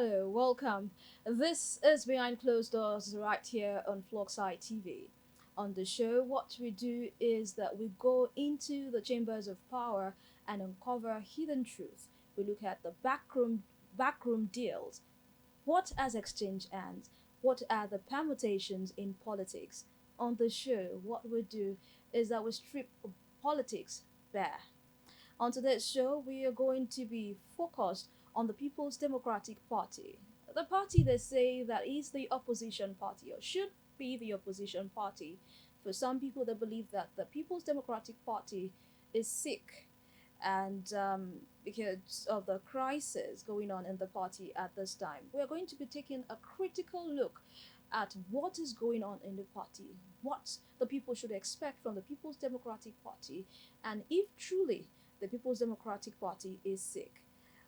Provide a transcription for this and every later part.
Hello, welcome. This is Behind Closed Doors right here on Flockside TV. On the show, what we do is that we go into the chambers of power and uncover hidden truth. We look at the backroom deals, what has exchanged hands, what are the permutations in politics. On the show, what we do is that we strip politics bare. On today's show, we are going to be focused on the People's Democratic Party. The party they say that is the opposition party or should be the opposition party. For some people, they believe that the People's Democratic Party is sick and because of the crisis going on in the party at this time. We're going to be taking a critical look at what is going on in the party, what the people should expect from the People's Democratic Party, and if truly the People's Democratic Party is sick.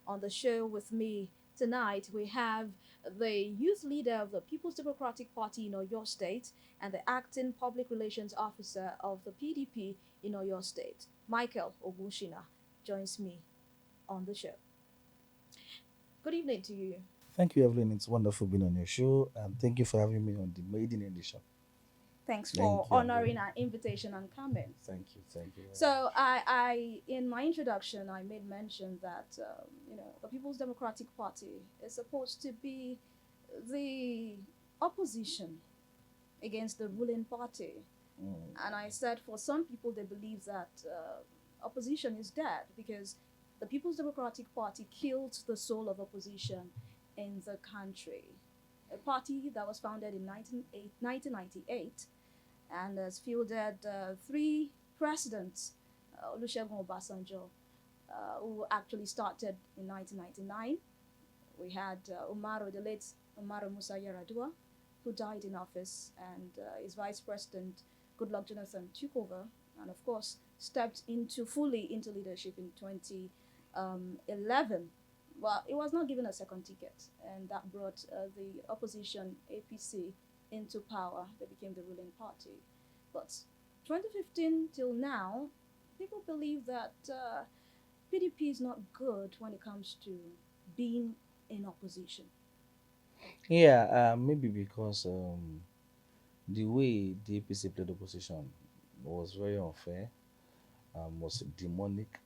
On the show with me tonight, we have the youth leader of the People's Democratic Party in Oyo State and the acting public relations officer of the PDP in Oyo State, Michael Ogunsina, joins me on the show. Good evening to you. Thank you, Evelyn. It's wonderful being on your show, and thank you for having me on the maiden edition. Thanks for Thank you, honoring Evelyn. our invitation and coming. Thank you. So in my introduction, I made mention that the People's Democratic Party is supposed to be the opposition against the ruling party, and I said for some people they believe that opposition is dead because the People's Democratic Party killed the soul of opposition in the country. A party that was founded in 1998 and has fielded three presidents, Olusegun Obasanjo, who actually started in 1999. We had the late Umaru Musa Yar'Adua, who died in office, and his vice president, Goodluck Jonathan, took over, and of course, stepped fully into leadership in 2011. Well, it was not given a second ticket, and that brought the opposition APC into power. They became the ruling party. But 2015 till now, people believe that PDP is not good when it comes to being in opposition. Yeah, maybe because the way the APC played opposition was very unfair, was demonic,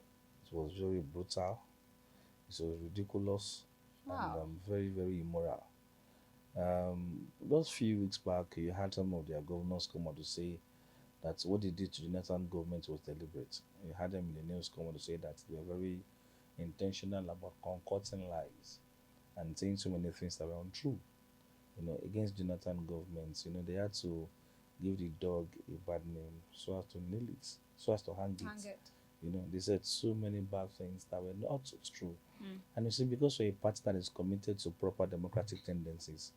it was very brutal, it was ridiculous, and Wow. very, very immoral. Just few weeks back, you had some of their governors come out to say that what they did to the Jonathan government was deliberate. You had them in the news come out to say that they were very intentional about concocting lies and saying so many things that were untrue. Against Jonathan government, they had to give the dog a bad name so as to nail it, so as to hang Hang it. it. They said so many bad things that were not true. Mm. And you see, because we're a party that is committed to proper democratic tendencies,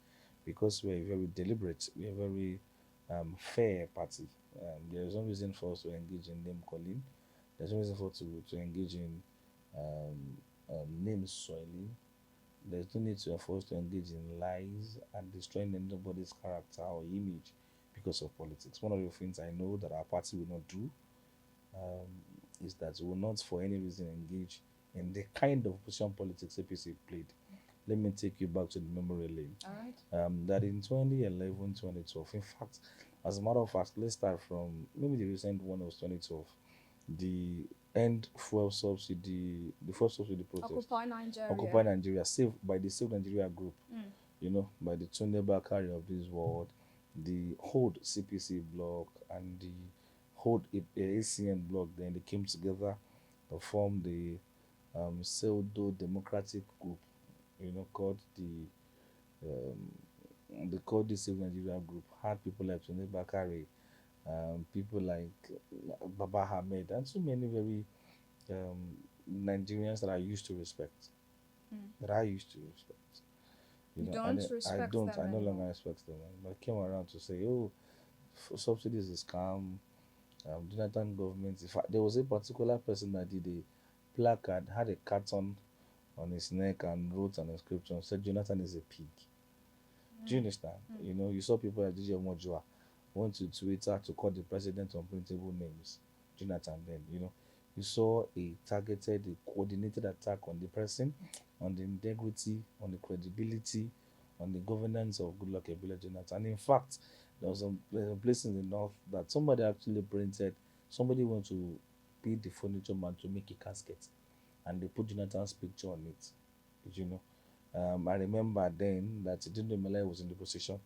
because we're a very deliberate, we're a very fair party, there's no reason for us to engage in name calling. There's no reason for us to engage in um, name soiling. There's no need for us to engage in lies and destroying anybody's character or image because of politics. One of the things I know that our party will not do um, is that we will not for any reason engage in the kind of opposition politics APC played. Let me take you back to the memory lane. All right. That in 2011, 2012, in fact, as a matter of fact, let's start from maybe the recent one was 2012, the end fuel subsidy, the fuel subsidy protest. Occupy Nigeria. Occupy Nigeria, saved by the Save Nigeria group, Mm. by the Tunde Bakari of this world, the whole CPC bloc and the whole ACN bloc. Then they came together to form the pseudo democratic group, called they called the Save Nigeria group. Had people like Tunde Bakari, people like Baba Ahmed, and so many very Nigerians that I used to respect. Mm. That I used to respect. You And don't I respect don't. them I no anymore. longer respect them. But I came around to say, oh, subsidies is scam. Jonathan government. In fact, there was a particular person that did a placard, had a carton on his neck and wrote an inscription said Jonathan is a pig. Do you understand? You saw people like DJ Mojua went to Twitter to call the president unprintable names. Jonathan then. You saw a targeted, a coordinated attack on the person, on the integrity, on the credibility, on the governance of Goodluck Ebele Jonathan. And in fact, there was a place in the north that somebody actually printed, somebody went to pay the furniture man to make a casket, and they put Jonathan's picture on it. Did you know? I remember then that Dindo Malay was in the position.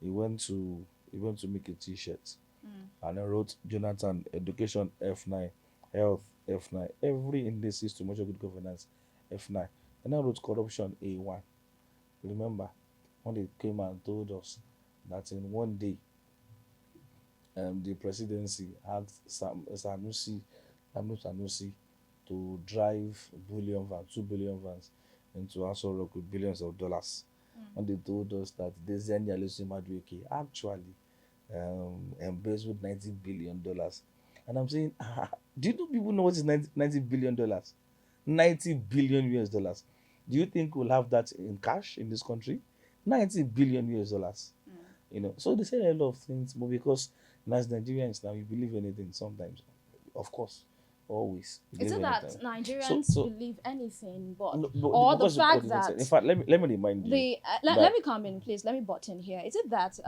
He went to make a T-shirt, and I wrote Jonathan Education F9, Health F9, every indices to measure good governance F9. And I wrote corruption A1. Remember when they came and told us that in one day the presidency asked Sanusi to drive billion van, 2 billion vans into Aso Rock with billions of dollars. When they told us that Desiani Alusi Madueke actually embezzled $90 billion. And I'm saying, do you know people know what is $90 billion? 90 billion US dollars. Do you think we'll have that in cash in this country? 90 billion US dollars. So they say a lot of things, but because as Nigerians now, we believe anything sometimes. Of course, always. We Is believe it that anything. Nigerians believe anything, but No, or the because fact coordinated. that In fact, let me remind you let that me come in, please. Let me butt in here. Is it that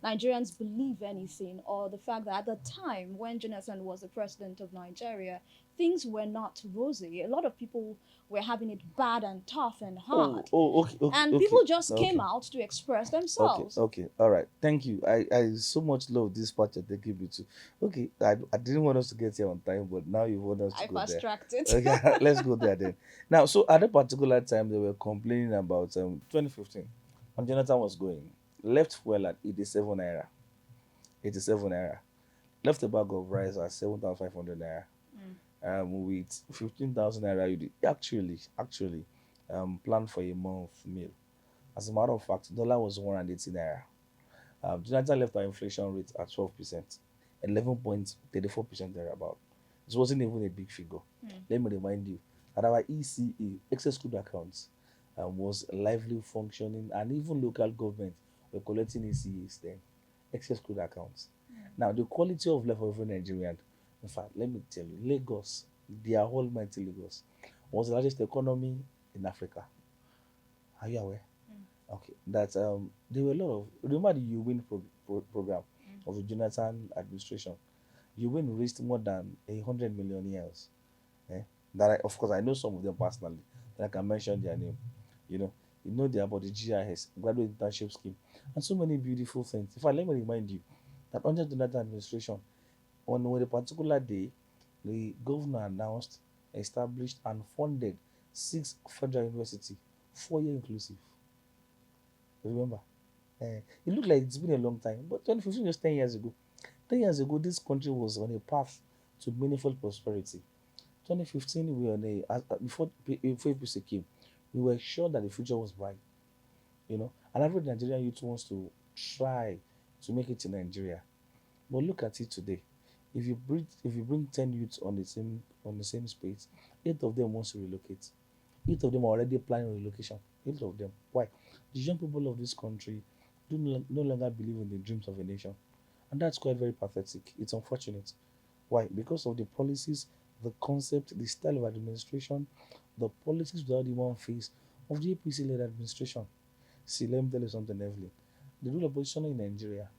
Nigerians believe anything, or the fact that at the time when Jonathan was the president of Nigeria, things were not rosy? A lot of people were having it bad and tough and hard, and people just came okay. out to express Okay, themselves. okay, all right. Thank you. I so much love this part you're taking me to. Okay, I didn't want us to get here on time, but now you want us to I go fast there. tracked it. Okay, let's go there then. Now, so at a particular time, they were complaining about 2015 when Jonathan was going, left fuel at 87 naira, 87 naira, left a bag of rice at 7,500 naira, with 15,000 naira, you did actually plan for a month meal. As a matter of fact, dollar was 180 naira. Jonathan left our inflation rate at 12%, 11.34% thereabout. This wasn't even a big figure. Let me remind you that our ECA, excess crude accounts, was lively functioning, and even local government were collecting ECAs then, excess crude accounts. Now, the quality of life of every Nigerian, in fact, let me tell you, Lagos, their almighty Lagos, was the largest economy in Africa. Are you aware? Okay, that there were a lot of, remember the program of the Jonathan administration. UWIN raised more than 100 millionaires. Eh? That of course I know some of them personally. That I can mention their name. You know, they about the GIS, graduate internship scheme, and so many beautiful things. In fact, let me remind you that under the Jonathan administration, on a particular day, the governor announced, established, and funded 6 federal universities, 4-year inclusive. Remember? It looked like it's been a long time, but 2015 was 10 years ago. 10 years ago, this country was on a path to meaningful prosperity. 2015, we were on before APC came, we were sure that the future was bright. And every Nigerian youth wants to try to make it in Nigeria. But look at it today. If you bring 10 youths on the same space, 8 of them wants to relocate. 8 of them are already planning relocation. 8 of them. Why? The young people of this country do no longer believe in the dreams of a nation. And that's quite very pathetic. It's unfortunate. Why? Because of the policies, the concept, the style of administration, the policies without the one face of the APC-led administration. See, let me tell you something, Evelyn. The rule of opposition in Nigeria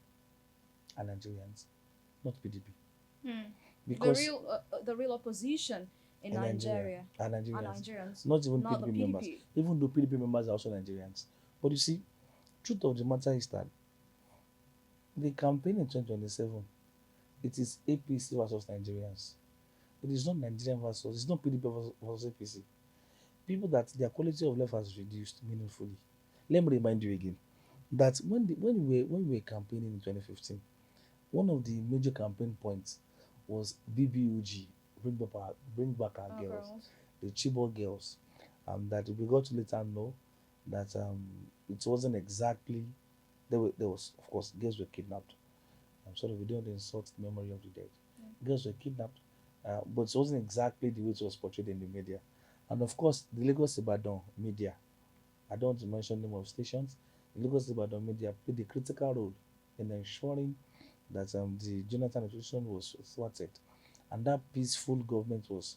are Nigerians, not PDP. Because The real opposition in in Nigeria Nigeria are are Nigerians, Nigerians, not even not the PDP members. PDP. Even though PDP members are also Nigerians. But you see, truth of the matter is that the campaign in 2027, it is APC versus Nigerians. It is not Nigerian versus, it's not PDP versus APC. People that their quality of life has reduced meaningfully. Let me remind you again that when we were campaigning in 2015, one of the major campaign points was BBUG, bring back our girls, Girls. the Chibok girls, that we got to later know that it wasn't exactly, there was, of course, girls were kidnapped. I'm sorry, we don't insult the memory of the dead. Girls were kidnapped, but it wasn't exactly the way it was portrayed in the media. And of course, the Lagos Ibadan media, I don't want to mention the name of stations, the Lagos Ibadan media played a critical role in ensuring that the Jonathan administration was thwarted. and that peaceful government was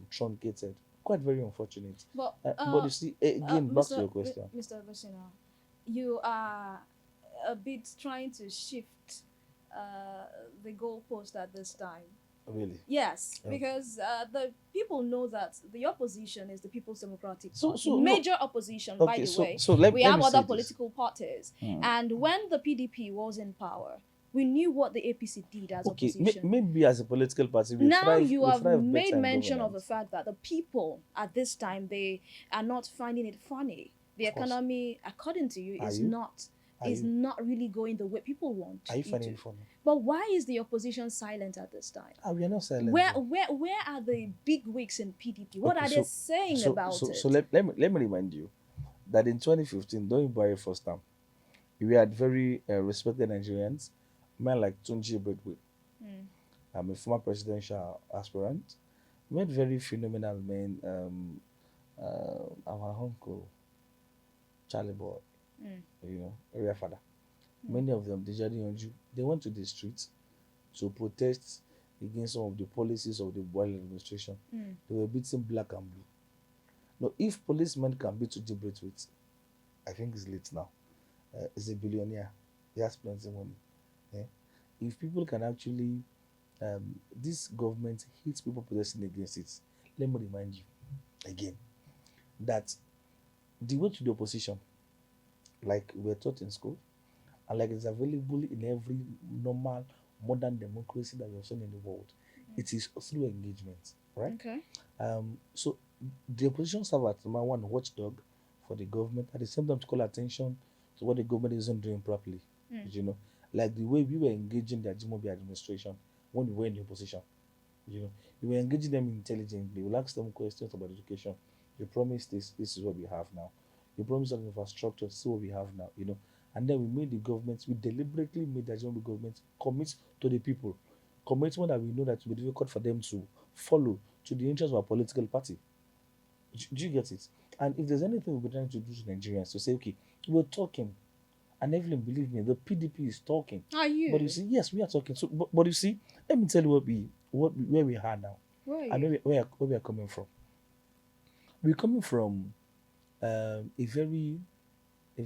truncated. Quite very unfortunate. But But you see, again, back to your question. Mr. Ogunsina, you are a bit trying to shift the goalpost at this time. Really? Yes, Okay. because the people know that the opposition is the People's Democratic So, Party. so no. Major opposition, by Okay, the way. so let We let have me say other this. political parties. Hmm. And when the PDP was in power, we knew what the APC did as Okay, opposition. maybe as a political party, we Now thrive. you We have thrive made better in mention of the governance. fact that the people at this time, they are not finding it funny. The Of course. economy, according to you, Are is you? not Are is you? not really going the way people want Are you it finding to. it funny? But why is the opposition silent at this time? We are not silent. Where are the big wigs in PDP? What Okay, are they saying about it? So let me remind you that in 2015, during Buhari first time, we had very respected Nigerians, men like Tunji Ebegbe, a former presidential aspirant. We had very phenomenal men, our uncle, Charlie Boy, area father. Many of them, they went to the streets to protest against some of the policies of the Buhari administration. They were beating black and blue. Now, if policemen can be to debate with, I think it's late now. He's a billionaire. He has plenty of money. Yeah? If people can actually, this government hates people protesting against it. Let me remind you again that the way to the opposition, like we're taught in school, and like it's available in every normal modern democracy that you've seen in the world, it is through engagement, right? Okay. So the opposition serve as number one watchdog for the government, at the same time to call attention to what the government isn't doing properly. Like the way we were engaging the Ajimobi administration when we were in the opposition. We were engaging them intelligently. We'll ask them questions about education. You promised this is what we have now. You promised on infrastructure, this is what we have now, And then we made the government, we deliberately made the Ajimobi government commit to the people. Commitment that we know that will be difficult for them to follow to the interest of our political party. Do you get it? And if there's anything we're trying to do to Nigerians to say, okay, we're talking, and Evelyn, believe me, the PDP is talking. Are you? But you see, yes, we are talking. So, but you see, let me tell you where we are now, and where we are coming from. We're coming from a very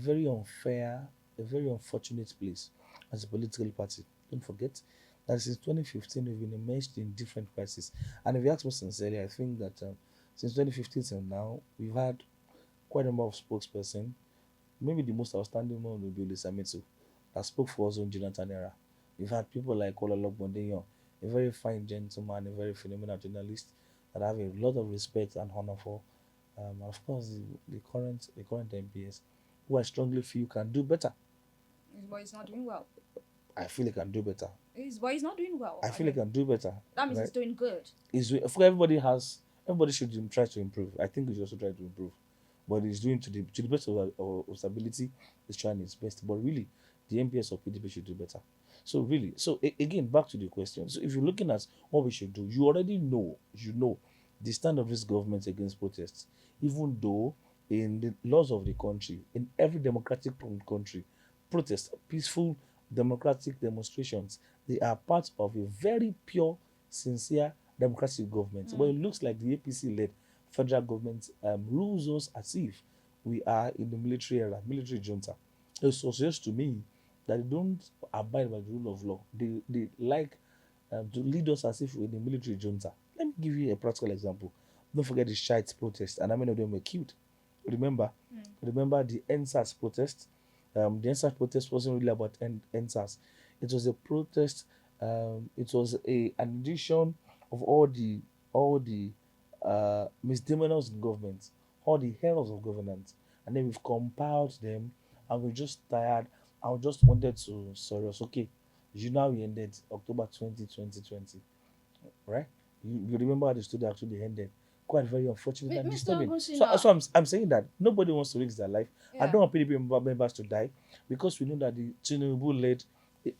unfair, a very unfortunate place as a political party. Don't forget that since 2015 we've been immersed in different crises. And if you ask me sincerely, I think that since 2015 till now, we've had quite a number of spokespersons. Maybe the most outstanding one will be Lisamitu, that spoke for us in Jonathan era. We've had people like Olalokbondeyan, a very fine gentleman, a very phenomenal journalist that I have a lot of respect and honor for. And of course, the current MPS, who I strongly feel can do better. But he's not doing well. I feel he can do better. But he's not doing well. I feel he can do better. That means he's doing good. Everybody should try to improve. I think we should also try to improve. But he's doing to the best of his ability, he's trying his best. But really, the MPS of PDP should do better. So really, again, back to the question. So if you're looking at what we should do, you already know, the stand of this government against protests. Even though in the laws of the country, in every democratic country, protests, peaceful democratic demonstrations, they are part of a very pure, sincere democratic government. But it looks like the APC-led federal government rules us as if we are in the military era, military junta. It suggests to me that they don't abide by the rule of law. They like to lead us as if we're in the military junta. Let me give you a practical example. Don't forget the Shites protest, and how many of them were killed? Remember the NSAS protest? The NSAS protest wasn't really about NSAS. It was a protest. It was an addition of all the misdemeanors in government, all the errors of governance, and then we've compiled them, and we're just tired. I just wanted to sorry us. Okay, we ended October 2020, right? You remember how the story actually ended? Quite very unfortunate and disturbing. So I'm saying that nobody wants to risk their life. Yeah. I don't want PDP members to die because we know that the Tinubu-led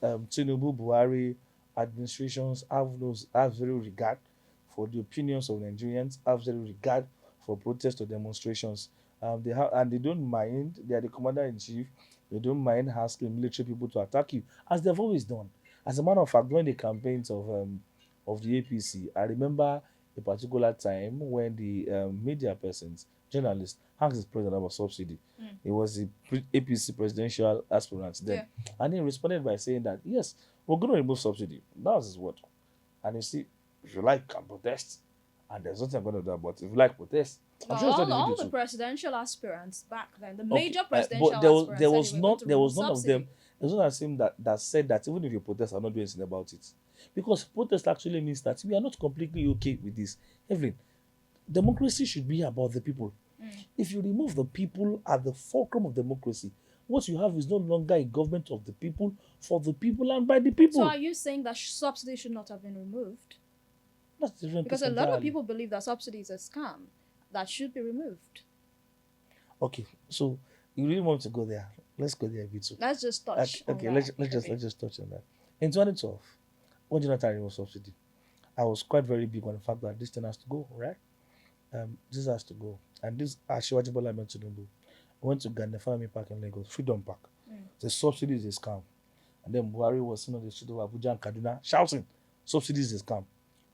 Tinubu Buhari administrations have zero regard for the opinions of Nigerians, have zero regard for protests or demonstrations. They don't mind. They are the commander-in-chief. They don't mind asking military people to attack you, as they've always done. As a matter of fact, during the campaigns of of the APC. I remember a particular time when the media persons, journalists, asked the president about subsidy. He was the APC presidential aspirant then. Yeah. And he responded by saying that, yes, we're going to remove subsidy. That was his word. And you see, if you like, can protest. And there's nothing I'm going to do about it. If you like, protest. I'm Well, sure it's not all the the presidential aspirants back then, the Okay, major presidential but there was aspirants, there said was they were not going to there was remove none of them. subsidy. There's one of them that said that even if you protest, I'm not doing anything about it, because protest actually means that we are not completely okay with this. Evelyn, democracy should be about the people. If you remove the people at the fulcrum of democracy, what you have is no longer a government of the people, for the people, and by the people. So are you saying that subsidy should not have been removed? That's different. Because a lot of people believe that subsidy is a scam that should be removed. Okay, so you really want to go there? Let's go there a bit. Let's just touch. Okay, on let's that. just touch on that. In 2012, when Jonathan removed subsidy, I was quite very big on the fact that this thing has to go, right? This has to go. And this Ashiwaji Bola Ahmed Tinubu went to Gandhi Farming Park in Lagos, Freedom Park. The subsidy is a scam. And then Buhari was the street of Abuja and Kaduna shouting, subsidy is a scam.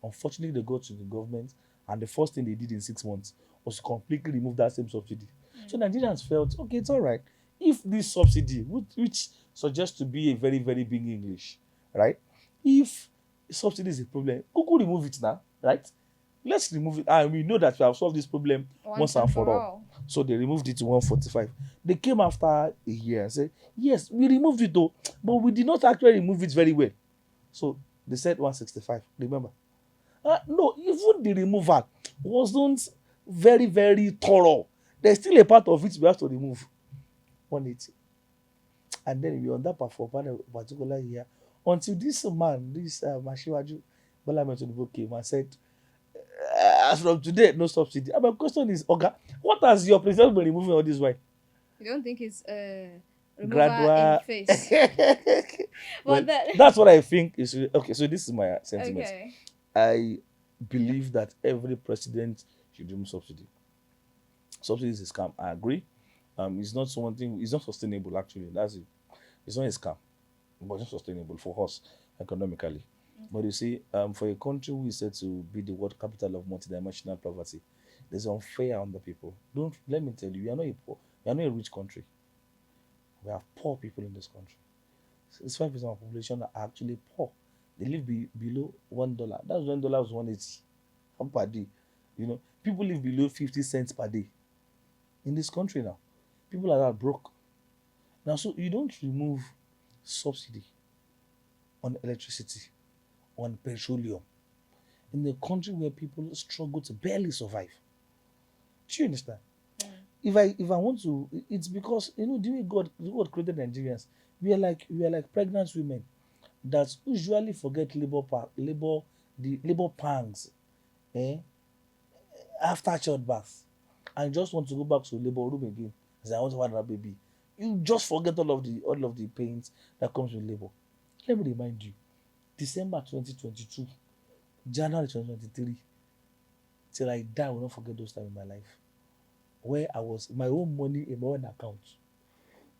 Unfortunately, they got to the government, and the first thing they did in 6 months was to completely remove that same subsidy. So Nigerians felt, okay, it's all right. If this subsidy, which suggests to be a very, very big English, right? If subsidy is a problem, who could remove it now, right? Let's remove it. And we know that we have solved this problem once and for all. So they removed it to 145. They came after a year and said, yes, we removed it though, but we did not actually remove it very well. So they said 165, remember? No, even the removal wasn't very, very thorough. There's still a part of it we have to remove. 180. And then we on that part for a particular year until this man, Ashiwaju Bola Ahmed Tinubu came and said, as from today, no subsidy. And my question is, Oga, what has your president been removing all this while? You don't think it's gradual in face? Well, that's what I think is okay. So this is my sentiment. Okay. I believe that every president should remove subsidy. Subsidy is a scam. I agree. It's not something. It's not sustainable. Actually, that's it. It's not a scam, but it's not sustainable for us economically. But you see, for a country who is said to be the world capital of multidimensional poverty, there's unfair on the people. Don't let me tell you, we are not a rich country. We have poor people in this country. 65% of the population are actually poor. They live below $1. That's $1 was 180 per day. You know, people live below 50 cents per day in this country now. People are that broke. Now, so you don't remove subsidy on electricity, on petroleum, in a country where people struggle to barely survive. Do you understand? If I want to, it's because the way God created Nigerians, we are like pregnant women that usually forget the labor pangs, after childbirth, and just want to go back to labor room again. Say, I want to have another baby. You just forget all of the pains that comes with labor. Let me remind you, December 2022, January 2023, till I die, I will not forget those times in my life, where I was my own money in my own account.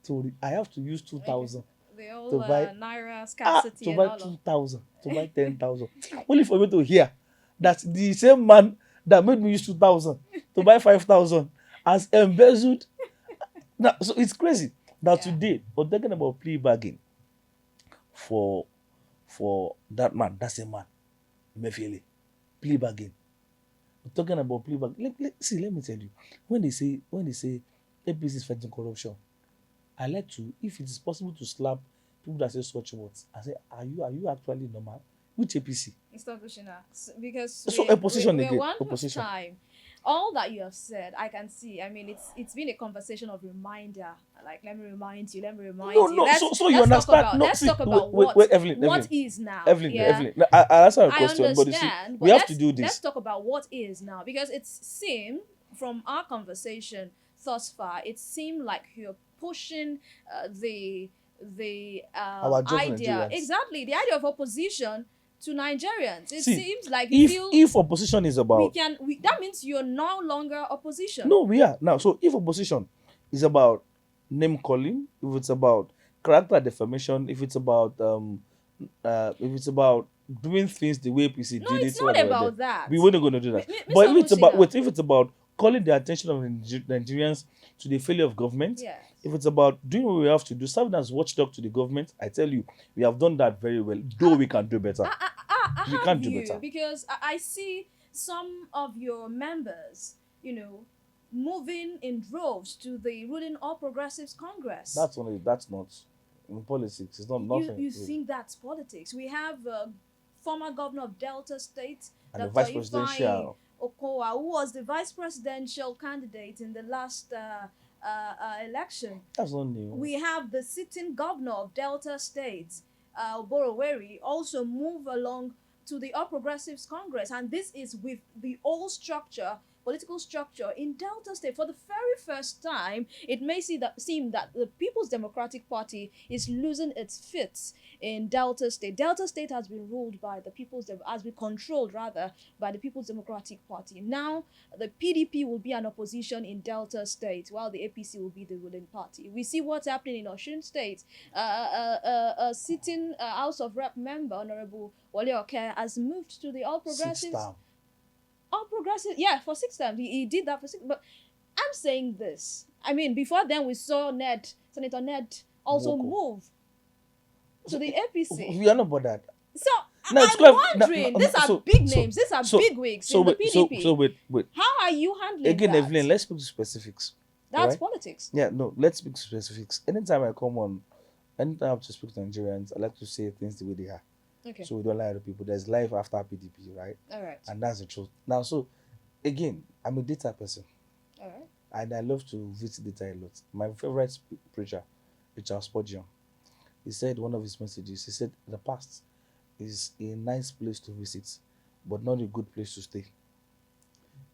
So I have to use 2,000 to buy naira scarcity to buy 2,000, to buy 10,000, only for me to hear that the same man that made me use 2,000 to buy 5,000 has embezzled. Now, so it's crazy that today we're talking about plea bargain for that man. That's a man, Mefele. Plea bargain. We're talking about plea bargain. Let me tell you, when they say APC is fighting corruption, I like to, if it is possible, to slap people that say such words. I say, are you actually normal? Which APC? It's not because so opposition again. Opposition. Time. All that you have said, I can see. I mean, it's been a conversation of reminder. Like, let me remind you. No. So you understand? Let's talk about Evelyn, what is now. Evelyn. No, I'll answer a question, I but you see, we have to do this. Let's talk about what is now, because it seemed from our conversation thus far, it seemed like you're pushing the idea, exactly, the idea of opposition to Nigerians. It seems like if opposition is about that means you're no longer opposition. No, we are now. So if opposition is about name calling, if it's about character defamation, if it's about doing things the way APC No, did it's it when not they were there. about that. We weren't going to do that. Mr. But Ogunsina. if it's about calling the attention of Nigerians to the failure of government, Yes. if it's about doing what we have to do, serving as watchdog to the government, I tell you, we have done that very well. Though we can do better. I We have can't do you better. because I see some of your members, moving in droves to the ruling All Progressives Congress. That's not in politics. It's not nothing. You think that's politics? We have former governor of Delta State, And the Dr. vice Ifeanyi presidential. Okowa, who was the vice presidential candidate in the last election. That's not new. We have the sitting governor of Delta State, Boroweri, also move along to the All Progressives Congress, and this is with the old structure, political structure in Delta State. For the very first time, it may seem that the People's Democratic Party is losing its fits in Delta State. Delta State has been ruled by the controlled rather by the People's Democratic Party. Now, the PDP will be an opposition in Delta State, while the APC will be the ruling party. We see what's happening in Osun State. A sitting House of Rep member, Honorable Wale Oke, has moved to the All Progressives. Sixth term. All Progressives, yeah, for 6 times. He did that for 6. But I'm saying this. I mean, before then we saw Senator Ned also Woko. move to the APC. We are not bothered. So No, it's I'm quite- wondering, no, these are so- big so- names. These are so- big wigs So in the wait, PDP. so wait. How are you handling Again, that? Evelyn, let's speak to specifics. That's right? politics. Yeah, no, let's speak to specifics. Anytime I have to speak to Nigerians, I like to say things the way they are. Okay. So we don't lie to people. There's life after PDP, right? All right. And that's the truth. Now, so again, I'm a data person, All right. and I love to visit data a lot. My favorite preacher, Richard Spurgeon, he said one of his messages. He said the past is a nice place to visit, but not a good place to stay.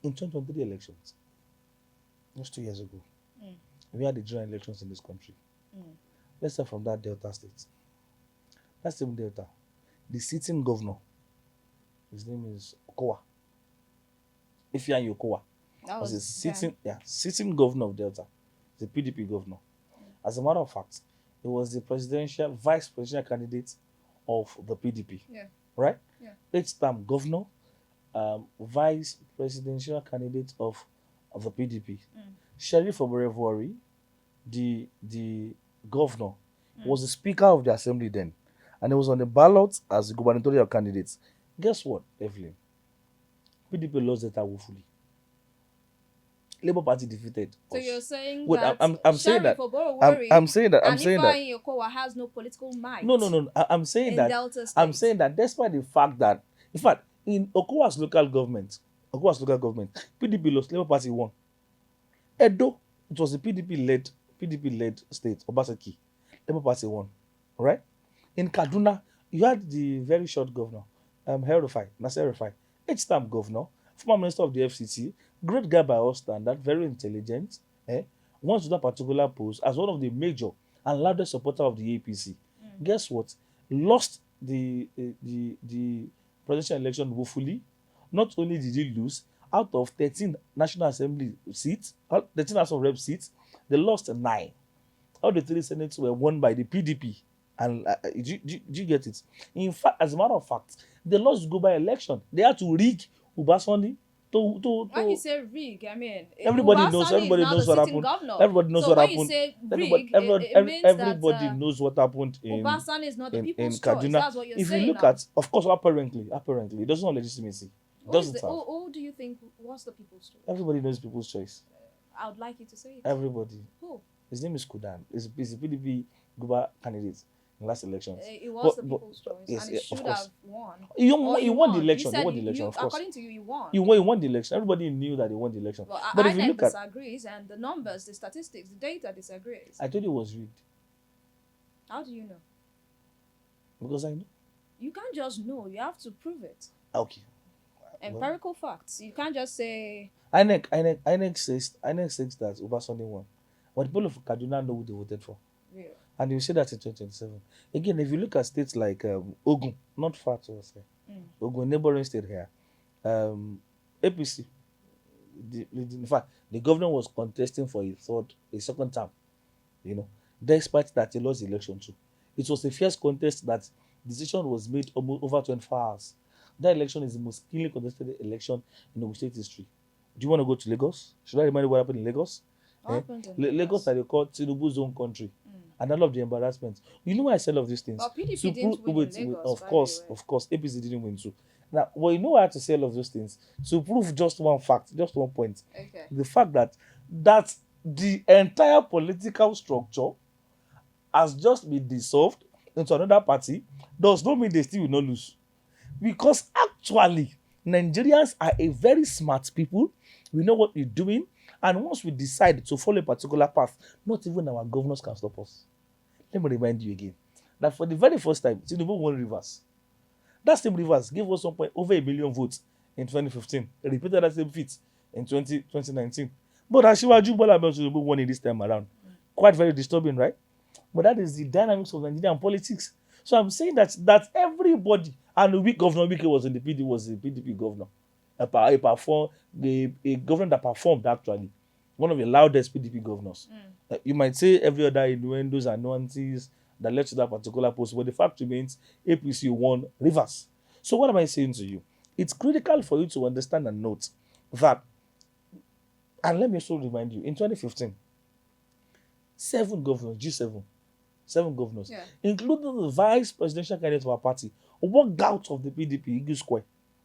In 2023 elections, just 2 years ago, we had the general elections in this country. Let's start from that Delta State. That's the Delta. The sitting governor, his name is Okowa. Ifeanyi Okowa That was was the sitting governor of Delta, the PDP governor. As a matter of fact, he was the vice presidential candidate of the PDP. Yeah. Right? Yeah. 8th-term governor, vice presidential candidate of the PDP. Sheriff Oborevwori, the governor, was the speaker of the assembly then, and he was on the ballot as the gubernatorial candidate. Guess what, Evelyn? PDP lost that woefully. Labour Party defeated So us. you're saying Wait, that I'm saying Sheriff that. Oborowori I'm saying that. and Ifeanyi Okowa has no political might. No. I'm saying in that. Delta State. I'm saying that despite the fact that, in fact, in Okowa's local government, PDP lost, Labour Party won. Edo, it was the PDP-led state, Obaseki. Labour Party won, right? In Kaduna, you had the very short governor, Nasir Rufai, 8th-term governor, former minister of the FCT, great guy by all standards, very intelligent, wants to that particular post as one of the major and loudest supporter of the APC. Guess what? Lost the presidential election woefully. Not only did he lose, out of 13 National Assembly seats, 13 House of Rep seats, they lost 9. All the 3 senates were won by the PDP. And do you get it? In fact, as a matter of fact, they lost the go by election. They had to rig Ubasani to When you say rig, I mean everybody Ubasani knows is now what the sitting happened. governor. Everybody knows so what when happened. you say Everybody, rig, it means everybody that knows what happened in Ubasani is not the in people's choice. Kaduna. That's what you're If saying you look now. at, of course, apparently, it doesn't have legitimacy. It Who is doesn't the- have. who do you think was the people's choice? Everybody knows people's choice. I would like you to say it. Everybody. Who? His name is Kudan. He's the PDP Guba candidate in last elections. It was the But- people's choice, yes, and yeah, it of should course. have won. You Or won the election. You You said won the election, of course. according to you, you won. You won the election. Everybody knew that they won the election. Well, But if you INEC look at, disagrees, and the numbers, the statistics, the data disagrees. I told you it was rigged How do you know? because I know. You can't just know. You have to prove it. Okay. Empirical facts. You can't just say. INEC says that Obasanjo won. But the people of Kaduna know who they voted for. Yeah. And you see that in 2027. Again, if you look at states like Ogun, not far to us, Ogun, neighboring state here, APC, in fact, the governor was contesting for a second term, despite that he lost the election too. It was a fierce contest that Decision was made almost over 24 hours. That election is the most keenly contested election in Oyo State history. Do you want to go to Lagos? Should I remind you what happened in Lagos? What happened in Lagos are they called Tinubu's own country. And all of the embarrassment. You know why I said all of these things? But PDP didn't win in Lagos, Of course, APC didn't win too. Now, well, you know why I had to say all of those things? To prove just one fact, just one point. Okay. The fact that the entire political structure has just been dissolved into another party does not mean they still will not lose. Because actually, Nigerians are a very smart people. We know what we're doing. And once we decide to follow a particular path, not even our governors can stop us. Let me remind you again that for the very first time, Tinubu won Rivers. That same Rivers gave us over 1 million votes in 2015. They repeated that same feat in 2019. But Asiwaju Bola Ahmed Tinubu won it this time around. Quite very disturbing, right? But that is the dynamics of Nigerian politics. So I'm saying that everybody, and Governor Wike was a PDP governor. A governor that performed, actually. One of the loudest PDP governors. You might say every other innuendos and nuances that led to that particular post, but the fact remains APC won Rivers. So what am I saying to you? It's critical for you to understand and note that, and let me also remind you, in 2015, 7 governors, seven governors, including the vice presidential candidate of our party, walked out of the PDP Eagle Square,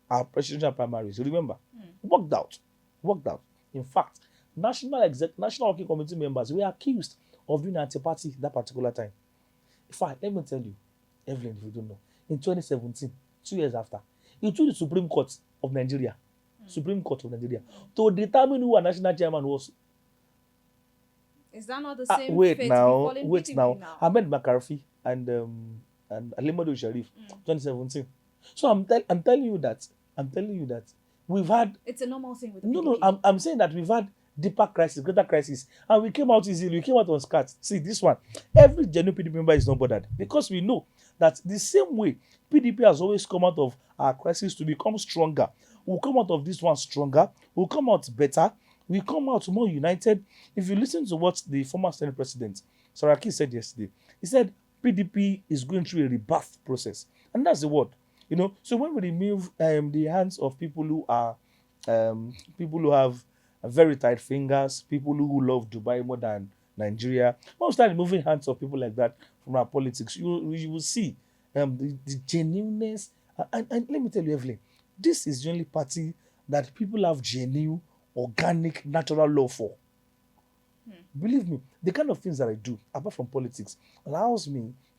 our presidential primaries. Remember, walked out. In fact, National Working Committee members were accused of doing anti-party that particular time. In fact, let me tell you, Evelyn, if you don't know, in 2017, 2 years after, it took the Supreme Court of Nigeria, to determine who a national chairman was. Is that not the same wait fate now. PDP now? Ahmed McCarthy and Alimadu Sharif, 2017. So I'm telling you that we've had. It's a normal thing with the No. PDP. I'm saying that we've had deeper crisis, greater crisis, and we came out easily. We came out unscathed. See this one. Every genuine PDP member is not bothered because we know that the same way PDP has always come out of our crisis to become stronger. We'll come out of this one stronger. We'll come out better. We come out more united. If you listen to what the former Senate President Saraki said yesterday, he said PDP is going through a rebirth process, and that's the word. So when we remove the hands of people who have very tight fingers, people who love Dubai more than Nigeria, when we start removing hands of people like that from our politics, you will see the genuineness. And let me tell you, Evelyn, this is the only party that people have genuine, organic, natural love for. Believe me, the kind of things that I do, apart from politics,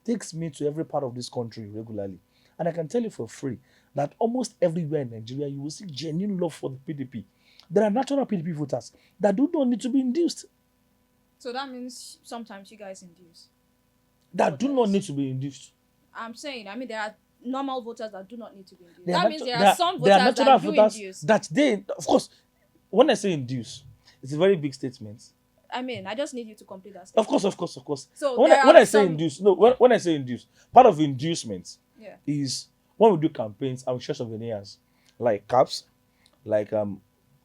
takes me to every part of this country regularly. And I can tell you for free that almost everywhere in Nigeria, you will see genuine love for the PDP. There are natural PDP voters that do not need to be induced. So that means sometimes you guys induce. That do not need to be induced. I'm saying, there are normal voters that do not need to be induced. There That are means natu- there there are some there are voters natural that do voters induce. that they, of course, when I say induce, it's a very big statement. I just need you to complete that Of statement. course. So When I say induce, when I say induce, part of inducement is when we do campaigns and we share souvenirs like caps, like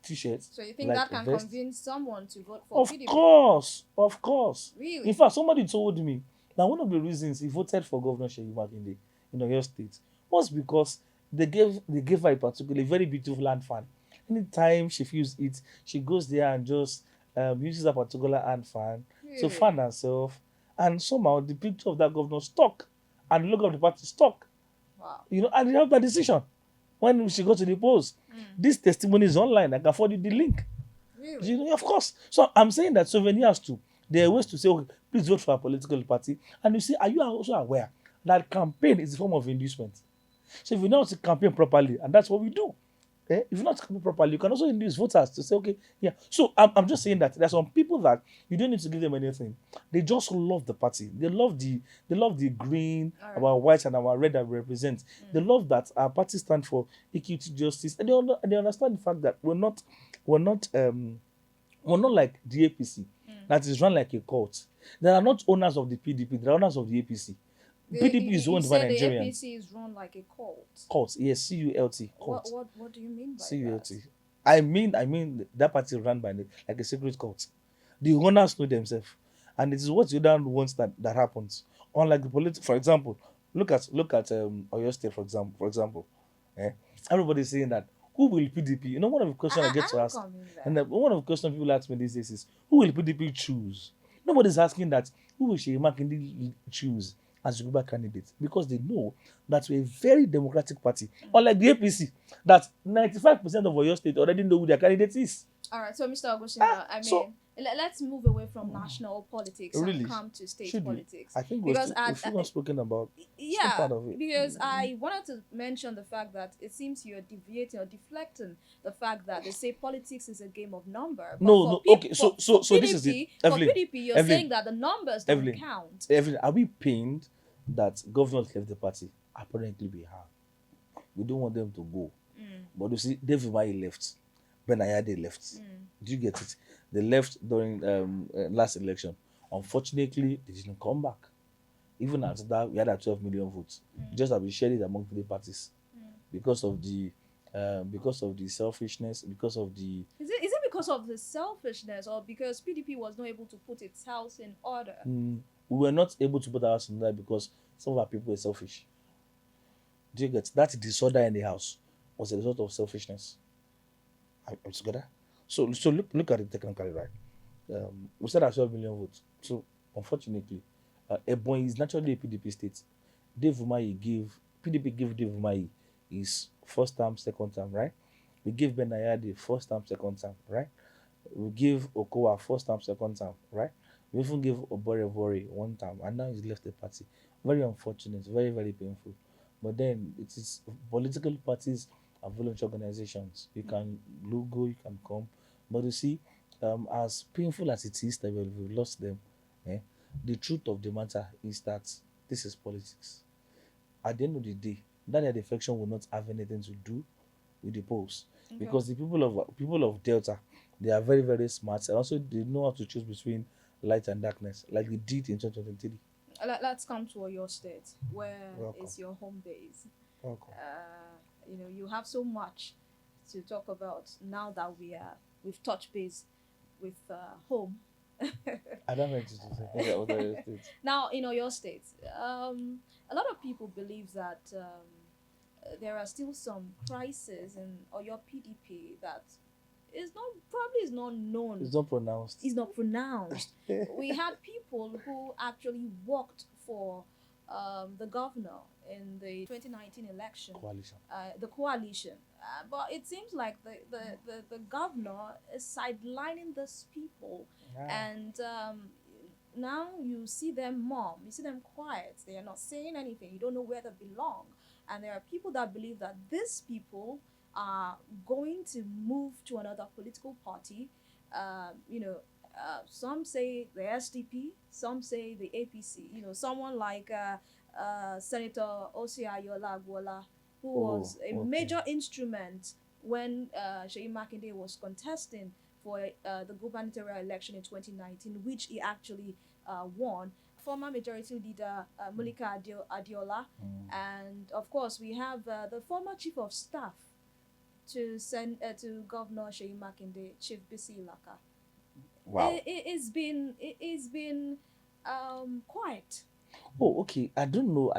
t-shirts. So you think like that can vests. convince someone to vote for PDP? Of course. Really? In fact, somebody told me that one of the reasons he voted for Governor Seyi Makinde in Oyo State was because they gave her a particularly very beautiful hand fan. Anytime she feels it, she goes there and just uses a particular hand fan to fan herself, and somehow the picture of that governor stuck and the logo of the party stuck. Wow. And they have that decision when she got to the polls. This testimony is online. I can forward you the link. Really? Of course. So I'm saying that souvenirs too, there are ways to say, okay, please vote for a political party. And you see, are you also aware that campaign is a form of inducement? So if you know how to campaign properly, and that's what we do. If you're not campaign properly, you can also induce voters to say, okay, yeah. So I'm just saying that there are some people that you don't need to give them anything. They just love the party. They love the green, our white, and our red that we represent. They love that our party stands for equity, justice, and they understand the fact that we're not like the APC that is run like a cult. They are not owners of the PDP. They are owners of the APC. PDP is owned by Nigerians. The APC is run like a cult. Cult, yes, CULT. Cult. What do you mean by CULT. that? I mean that party is run by like a secret cult. The owners know themselves, and it is what the other ones that happens. Unlike the for example, Look at Oyo State, for example. Eh? Everybody's saying that who will PDP? You know, one of the questions I get to I'm ask, coming and there. one of the questions people ask me these days is, who will PDP choose? Nobody's asking that who will Sheyi Makinde choose as Yoruba candidate, because they know that we're a very democratic party, unlike the APC, that 95% of Oyo State already know who their candidate is. All right, so Mr. Ah, Augustina, I so mean, let's move away from national politics and really, come to state should we? politics I think because we've still not spoken about some yeah, part of it. because I wanted to mention the fact that it seems you're deviating or deflecting the fact that they say politics is a game of number, but No, no. Okay, so this is it. For Evelyn, PDP, you're Evelyn, saying that the numbers don't Evelyn, count. Evelyn, are we pained that governors left the party? Apparently we have. We don't want them to go. But you see, David Umahi left. Ben Ayade left. Do you get it? They left during last election. Unfortunately, they didn't come back. Even after that, we had 12 million votes. Just have been shared it among the parties because of the selfishness, because of the Is it because of the selfishness or because PDP was not able to put its house in order? we were not able to put our house in there because some of our people were selfish. Do you get that disorder in the house was a result of selfishness? Are we together? So look at it technically, right? We said at 12 million votes. So unfortunately, Ebonyi is naturally a PDP state. Dave Umahi gave PDP gave Dave Umahi his first term, second term, right? We gave Ben Ayade first term, second term, right? We give Okowa first term, second term, right? We even give Oborevori one term, and now he's left the party. Very unfortunate, very, very painful. But then it is political parties are voluntary organizations. You can logo, you can come. But you see, as painful as it is that we've lost them, eh, the truth of the matter is that this is politics. At the end of the day, that defection will not have anything to do with the polls, because the people of Delta, they are very, very smart, and also they know how to choose between light and darkness, like they did in 2023. Let's come to Oyo State, where Welcome. is your home base. Welcome. You have so much to talk about now that we've touched base with home. I don't know to say that other states. Now, in Oyo State, a lot of people believe that there are still some crises in Oyo PDP that is not known. It's not pronounced. Is not pronounced. We had people who actually worked for the governor in the 2019 election, Coalition. the coalition. But it seems like the governor is sidelining these people, and now you see them mum, you see them quiet, they are not saying anything, you don't know where they belong. And there are people that believe that these people are going to move to another political party. Some say the SDP, some say the APC. Someone like Senator Oyo Ayola, who was a major instrument when Sheyi Makinde was contesting for the gubernatorial election in 2019, which he actually won. Former Majority Leader Mulika Adiola, and of course we have the former Chief of Staff to Governor Sheyi Makinde, Chief Bisi Ilaka. Wow. It's been quiet. Oh, okay. I don't know.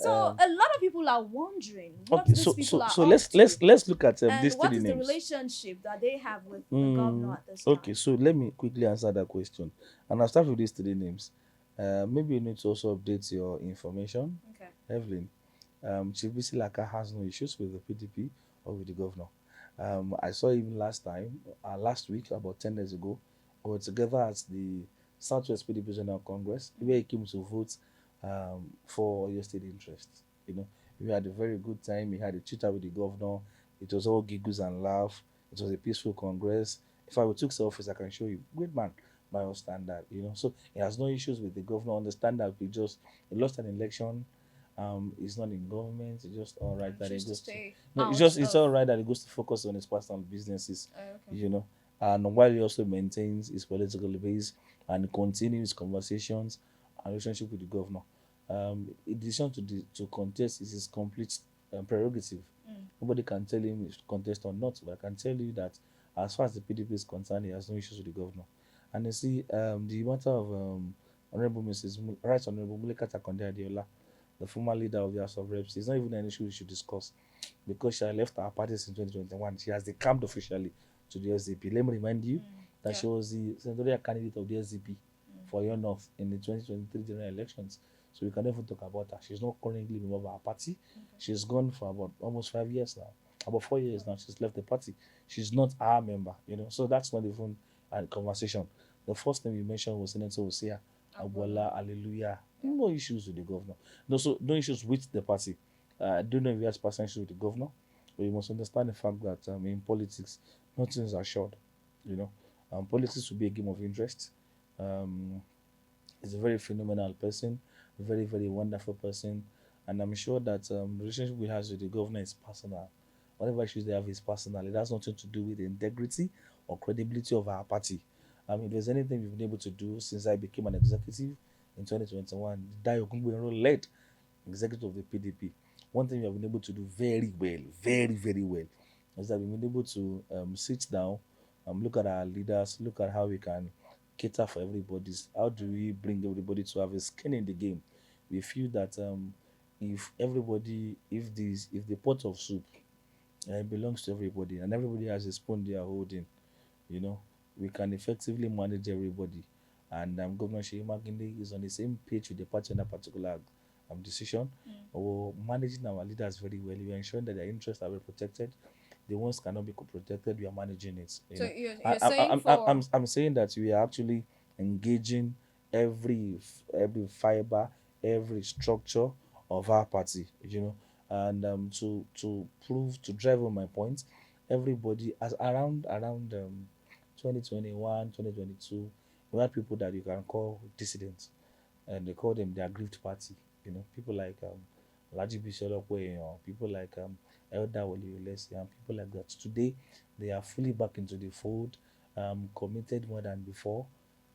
So a lot of people are wondering what Okay, these people are so up let's to, let's look at and these what three is the names. relationship that they have with the governor at this time. Okay, so let me quickly answer that question, and I'll start with these three names. Maybe you need to also update your information. Okay. Evelyn, Chief Bisi Laka has no issues with the PDP or with the governor. I saw him last week, about 10 days ago. We were together at the Southwest PDP General Congress, where he came to vote for your state interest. We had a very good time. We had a chat with the governor. It was all giggles and laugh. It was a peaceful congress. If I took selfies, I can show you. Great man by our standard. So he has no issues with the governor. Understand that he lost an election. He's not in government. It's just all right that he goes to. It's all right that he goes to focus on his personal businesses. Okay. And while he also maintains his political base and continues conversations and relationship with the governor. The decision to contest is his complete prerogative. Nobody can tell him if to contest or not, but I can tell you that as far as the PDP is concerned, he has no issues with the governor. And you see, the matter of Right Honorable Mulika Takonde Adeola, the former leader of the House of Reps. It's not even an issue we should discuss because she had left our party in 2021. She has decamped officially to the SDP. Let me remind you that she was the senatorial candidate of the SDP for Oyo North in the 2023 general elections. So we can never talk about her. She's not currently a member of our party. She's gone for about almost 5 years now. About 4 years now. She's left the party. She's not our member, So that's not even a conversation. The first thing you mentioned was Senator Osia Agbola, hallelujah. No issues with the governor. No issues with the party. I don't know if he has personal issues with the governor, but you must understand the fact that in politics, nothing is assured. Politics will be a game of interest. He's a very phenomenal person, very, very wonderful person, and I'm sure that the relationship we have with the governor is personal. Whatever issues they have is personal. It has nothing to do with the integrity or credibility of our party. If there's anything we've been able to do since I became an executive in 2021, Dayo Kungwe led executive of the PDP. One thing we have been able to do very well, very, very well, is that we've been able to sit down, look at our leaders, look at how we can cater for everybody's. How do we bring everybody to have a skin in the game? We feel that if the pot of soup belongs to everybody and everybody has a spoon they are holding, we can effectively manage everybody. And Governor Sheyi Makinde is on the same page with the party on that particular decision. We're managing our leaders very well. We are ensuring that their interests are well protected. The ones cannot be protected, we are managing it. So you're saying I'm saying that we are actually engaging every fiber, every structure of our party, and to drive home my point, everybody as around 2021, 2022, we had people that you can call dissidents, and they call them the aggrieved party. People like Laji Bisholokwe, people like Elder Oyo and people like that. Today, they are fully back into the fold, committed more than before,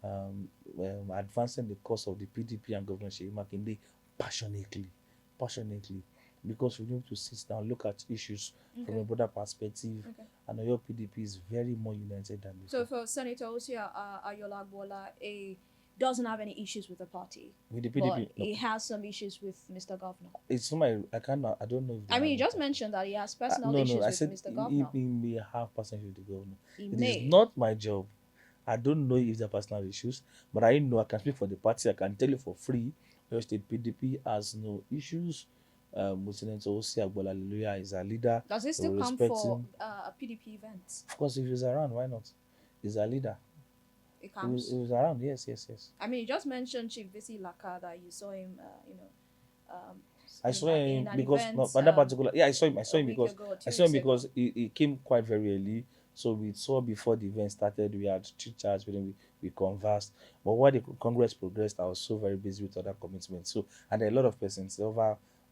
advancing the cause of the PDP and Governor Sheyi Makinde passionately, because we need to sit down, look at issues from a broader perspective, and Oyo PDP is very more united than before. So for Senator Osia Agbola, doesn't have any issues with the party. With the PDP, but he has some issues with Mr. Governor. It's not I don't know. If you just mentioned that he has personal issues with Mr. Governor. He may have personal issues with the governor. It is not my job. I don't know if there are personal issues, but I know I can speak for the party. I can tell you for free, Oyo State PDP has no issues with Senator Osia Agbola. Hallelujah is a leader. Does he still come for PDP events? Of course, if he's around, why not? He's a leader. It comes. He was around, yes. You just mentioned Chief Visi Laka that you saw him, I saw him because that particular. Yeah, I saw him because he came quite very early. So we saw before the event started. We had chit-chats with him. We conversed. But while the Congress progressed, I was so very busy with other commitments. So and a lot of persons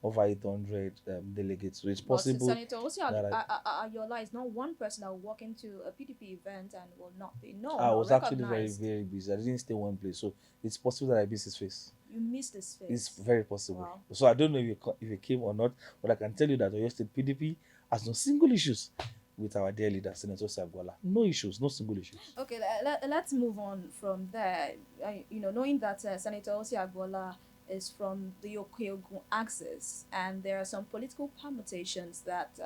over 800 delegates. So it's possible. Senator Osia Agbola is not one person that will walk into a PDP event and will not be known. I was actually very, very busy. I didn't stay one place. So it's possible that I missed his face. You missed his face? It's very possible. Wow. So I don't know if he came or not, but I can tell you that Oyo State PDP has no single issues with our dear leader, Senator Osia Agbola. No issues, no single issues. Okay, let's move on from there. Knowing that Senator Osia Agbola is from the Okeogun axis, and there are some political permutations that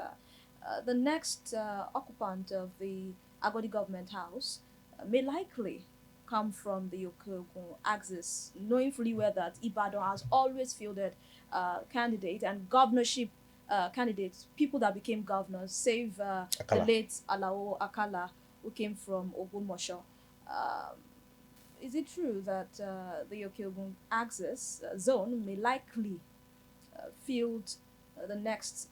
the next occupant of the Agodi government house may likely come from the Okeogun axis, knowing fully well that Ibadan has always fielded candidate and governorship candidates, people that became governors, save the late Alao Akala, who came from Ogunmosho. Is it true that the Okeogun axis zone may likely field the next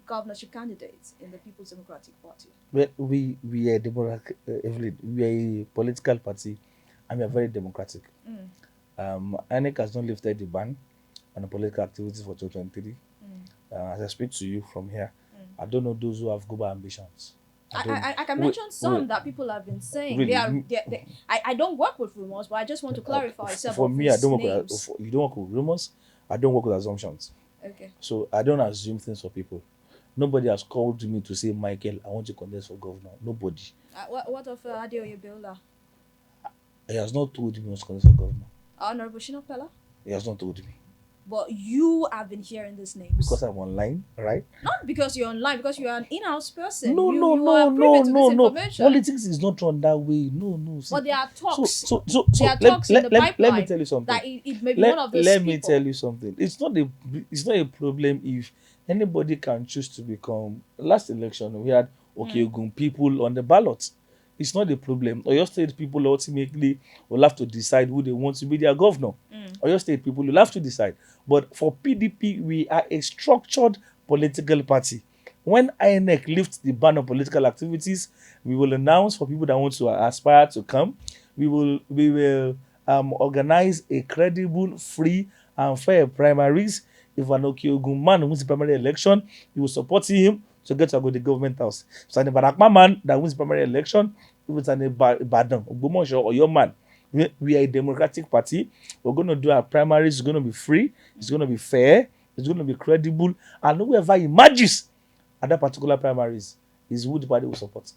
governorship candidate in the People's Democratic Party? Well, we are Evelyn, we are a political party, and we are very democratic. INEC has not lifted the ban on the political activities for 2023. As I speak to you from here, I don't know those who have global ambitions. I can mention some that people have been saying. Really? I don't work with rumors, but I just want to clarify. For me, I don't work with, you don't work with rumors. I don't work with assumptions. Okay. So I don't assume things for people. Nobody has called me to say, Michael, I want to contest for governor. Nobody. What of Adeoye Biola? He has not told me he wants to contest for governor. Honorable Shina Pella? He has not told me. but you have been hearing these names. Because I'm online, right? Not because you're online, because you're an in-house person. No, you, no, you no, are no, privy to no, this no. information. Politics is not run that way. No, no. See, But there are talks. so There are let, talks in the pipeline let me tell you something. that it may be one of those Let people. me tell you something. It's not a problem if anybody can choose to become. Last election we had Okeogun people on the ballot. It's not a problem. Oyo State people ultimately will have to decide who they want to be their governor. Oyo State people will have to decide. But for PDP, we are a structured political party. When INEC lifts the ban on political activities, we will announce for people that want to aspire to come. We will organize a credible, free, and fair primaries. If an Okeogun man wins the primary election, we will support him to get to go to the government house. So an Ibadan man that wins the primary election, if it's an Ibadan, Ogbomoso, or your man, we are a democratic party. We're going to do our primaries. It's going to be free. It's going to be fair. It's going to be credible. And whoever emerges at that particular primaries is who the party will support.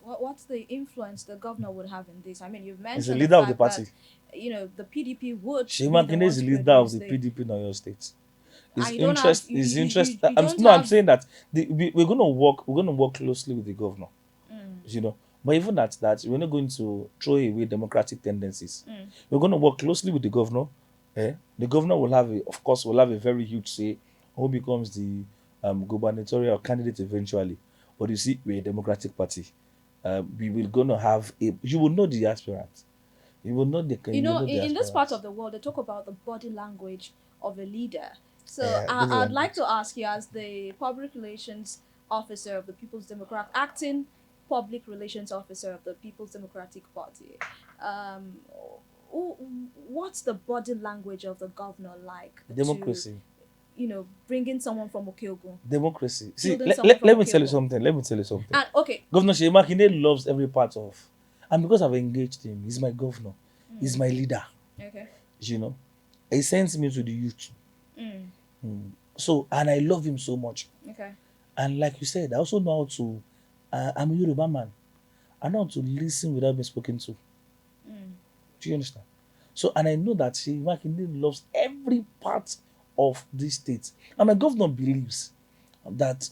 What's the influence the governor would have in this? I mean, you've mentioned He's the leader of the party. That, the PDP would. Seyi Makinde is the leader of the PDP in Oyo State. His interest. I'm saying that we're going to work closely with the governor. But even at that, we're not going to throw away democratic tendencies. We're going to work closely with the governor. The governor will have a very huge say who becomes the gubernatorial candidate eventually. But you see, we're a democratic party. We will going to have you will know the aspirants. You will know the in this part of the world, they talk about the body language of a leader. So I'd like to ask you, as the public relations officer of the acting public relations officer of the People's Democratic Party, what's the body language of the governor like? Democracy. Bringing someone from Okeogun. Democracy. See, let me tell you something. And, okay. Governor Seyi Makinde loves every part of, and because I've engaged him, he's my governor. He's my leader. Okay. He sends me to the youth. So, and I love him so much. Okay. And like you said, I also know how to. I'm a Yoruba man. I know how to listen without being spoken to. Do you understand? So, and I know that Seyi Makinde loves every part of this state. And my governor believes that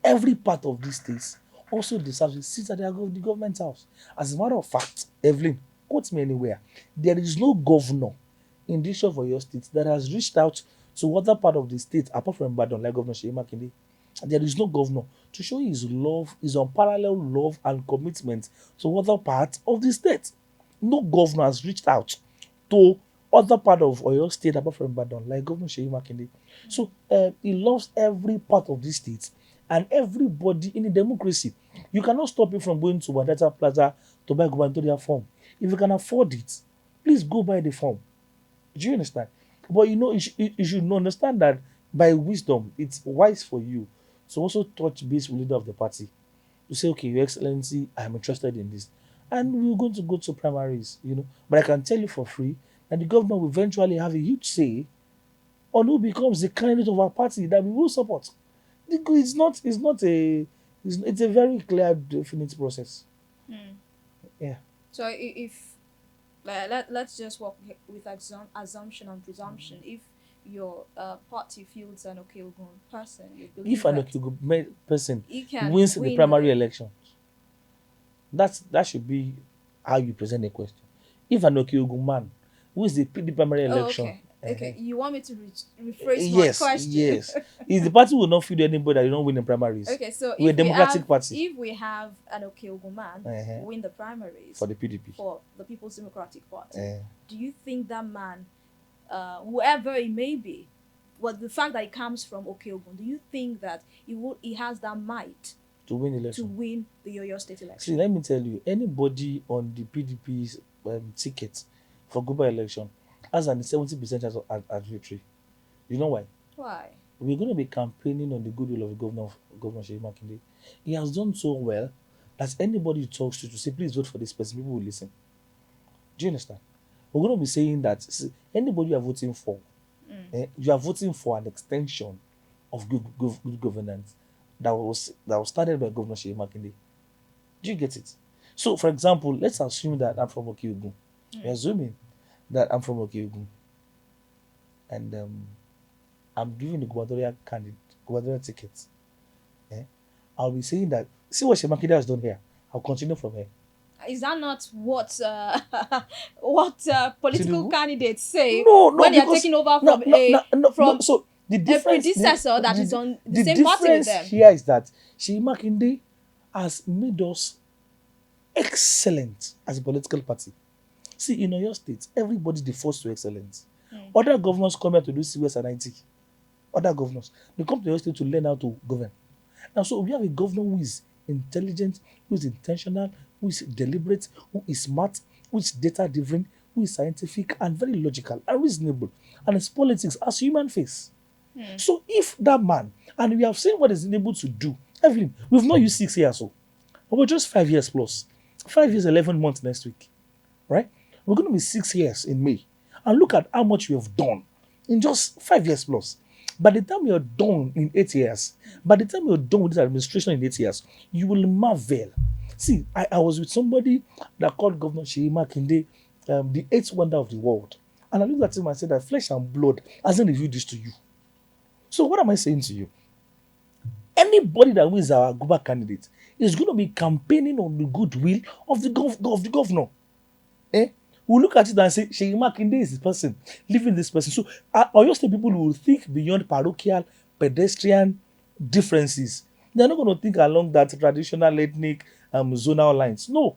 every part of this state also deserves a seat at the government house. As a matter of fact, Evelyn, quote me anywhere, there is no governor in this of Oyo State that has reached out to other part of the state apart from Ibadan, like Governor Seyi Makinde. There is no governor to show his love, his unparalleled love and commitment to other parts of the state. No governor has reached out to other part of Oyo State apart from Ibadan, like Governor Seyi Makinde. So he loves every part of this state and everybody in a democracy. You cannot stop him from going to Wadata Plaza to buy gubernatorial form. If you can afford it, please go buy the form. Do you understand? But you should understand that by wisdom, it's wise for you to also touch base with the leader of the party to say, okay, Your Excellency, I'm interested in this. And we're going to go to primaries, But I can tell you for free that the government will eventually have a huge say on who becomes the candidate of our party that we will support. It's a very clear, definite process. Yeah. So if let's just work with assumption and presumption. If your party fields an Okeogun person, if an Okeogun person wins the primary elections, that should be how you present a question. If an Okeogun man wins the primary election, okay. You want me to rephrase my question? Yes. If the party will not field anybody that you don't win in primaries. Okay, so we're a democratic party. If we have an Okeogun man win the primaries for the PDP, for the People's Democratic Party, do you think that man, whoever it may be, the fact that he comes from Okeogun, do you think that he has that might to win election, to win the Oyo State election? See, let me tell you, anybody on the PDP's ticket for gubernatorial election has an 70% chance at victory. You know why? Why? We're going to be campaigning on the goodwill of Governor Seyi Makinde. He has done so well that anybody who talks to say, please vote for this person, people will listen. Do you understand? We're going to be saying that anybody you are voting for, you are voting for an extension of good governance that was started by Governor Seyi Makinde. Do you get it? So, for example, let's assume that I'm from Okeogun. We're assuming that I'm from Okeogun. and I'm giving the gubernatorial ticket, eh, I'll be saying that, see what Shemakinde has done here. I'll continue from here. Is that not what what political Tinubu? candidates say No, no, when they are because taking over no, from no, no, no, no. from So the a difference, predecessor that is on the the same party with difference them? here is that Shemakinde has made us excellent as a political party. See, in Oyo State, everybody defaults to excellence. Other governors come here to do CS and IT. Other governors, they come to Oyo State to learn how to govern. Now, so we have a governor who is intelligent, who is intentional, who is deliberate, who is smart, who is data driven, who is scientific and very logical and reasonable, and his politics as human face. So if that man, and we have seen what he's able to do, Evelyn, we've not used 6 years, so we're just 5 years plus. 5 years, 11 months next week, right? We're going to be 6 years in May. And look at how much we have done in just 5 years plus. By the time you're done in 8 years, by the time you're done with this administration in 8 years, you will marvel. See, I was with somebody that called Governor Sheyi Makinde the eighth wonder of the world. And I looked at him and said that flesh and blood hasn't revealed this to you. So what am I saying to you? Anybody that wins our Guba candidate is going to be campaigning on the goodwill of the governor. Eh? We'll look at it and say, Sheyi Makinde is the person, leaving this person. So, Oyo State people will think beyond parochial, pedestrian differences. They're not going to think along that traditional ethnic zonal lines. No.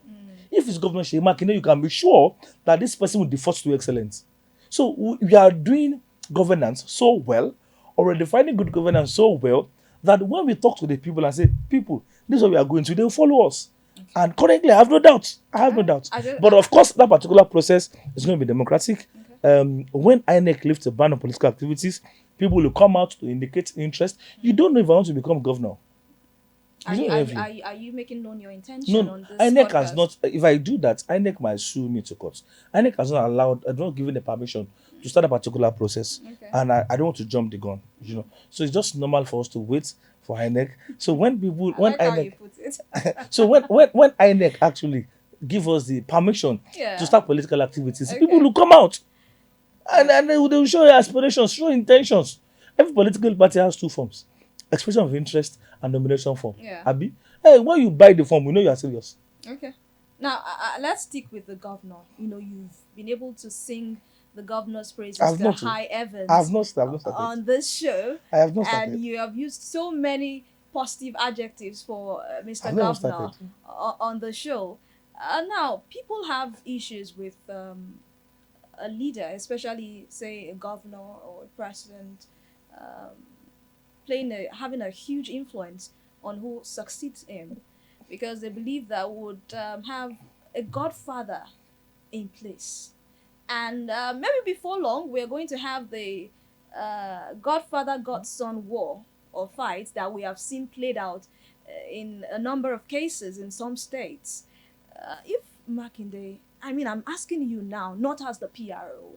If it's Governor Sheyi Makinde, you can be sure that this person will default to excellence. So, we are doing governance so well, or we're defining good governance so well, that when we talk to the people and say, people, this is what we are going to, they'll follow us. And currently, I have no doubt. But of course, that particular process is going to be democratic. When INEC lifts a ban on political activities, people will come out to indicate interest. You don't know if I want to become governor. Are you making known your intention on this INEC podcast? has not. If I do that, INEC might sue me to court. INEC has not allowed, not given the permission to start a particular process. Okay. And I don't want to jump the gun, So it's just normal for us to wait for INEC. So when How you put it. so when INEC actually give us the permission to start political activities, people will come out and they will show their aspirations, show intentions. Every political party has 2 forms: expression of interest and nomination form. Abi, hey, when you buy the form, we know you are serious. Okay. Now let's stick with the governor. You've been able to sing the governor's praises to high heavens. I have not started on this show. I have not started. And you have used so many positive adjectives for Mr. Governor on the show. Now, people have issues with a leader, especially, say, a governor or a president, having a huge influence on who succeeds him, because they believe that would have a godfather in place. And maybe before long, we're going to have the godfather-godson war or fight that we have seen played out in a number of cases in some states. If Makinde, I'm asking you now, not as the PRO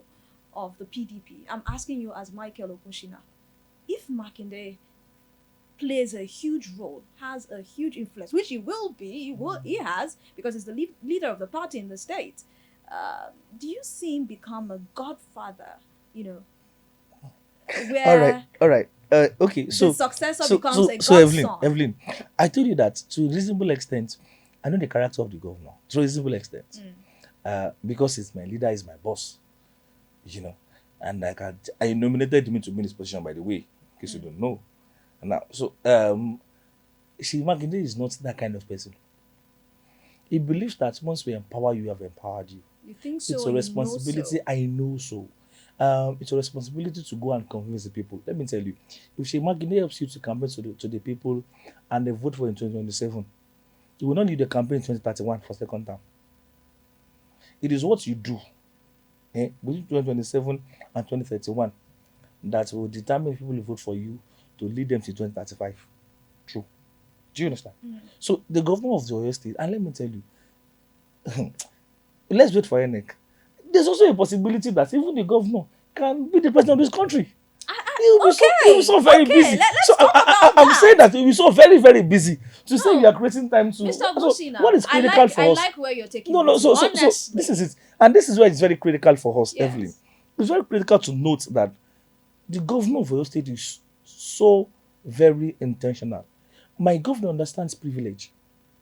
of the PDP, I'm asking you as Michael Ogunsina, if Makinde plays a huge role, has a huge influence, which he will be, he has, because he's the leader of the party in the state, do you see him become a godfather, where all right. Okay, so the successor becomes a so godson? Evelyn, I told you that to a reasonable extent, I know the character of the governor to a reasonable extent, because he's my leader, he's my boss, and I nominated him to be in this position, by the way, in case you don't know. And now, so Sheyi Makinde is not that kind of person. He believes that once we empower you, we have empowered you. You think so? It's a responsibility. I know so. It's a responsibility to go and convince the people. Let me tell you, if Sheyi Makinde helps you to campaign to the people and they vote for you in 2027, you will not need a campaign in 2031 for second term. It is what you do between 2027 and 2031 that will determine if people will vote for you to lead them to 2035. True. Do you understand? So the governor of the Oyo State, and let me tell you, let's wait for INEC. There's also a possibility that even the governor can be the president of this country. He'll be so very busy. I'm saying that he'll be so very, very busy to say we are creating time to. Mr. Ogunsina, what is critical for us? I like where you're taking No. So this is it, and this is where it's very critical for us, Evelyn. It's very critical to note that The governor of Oyo State is so very intentional. My governor understands privilege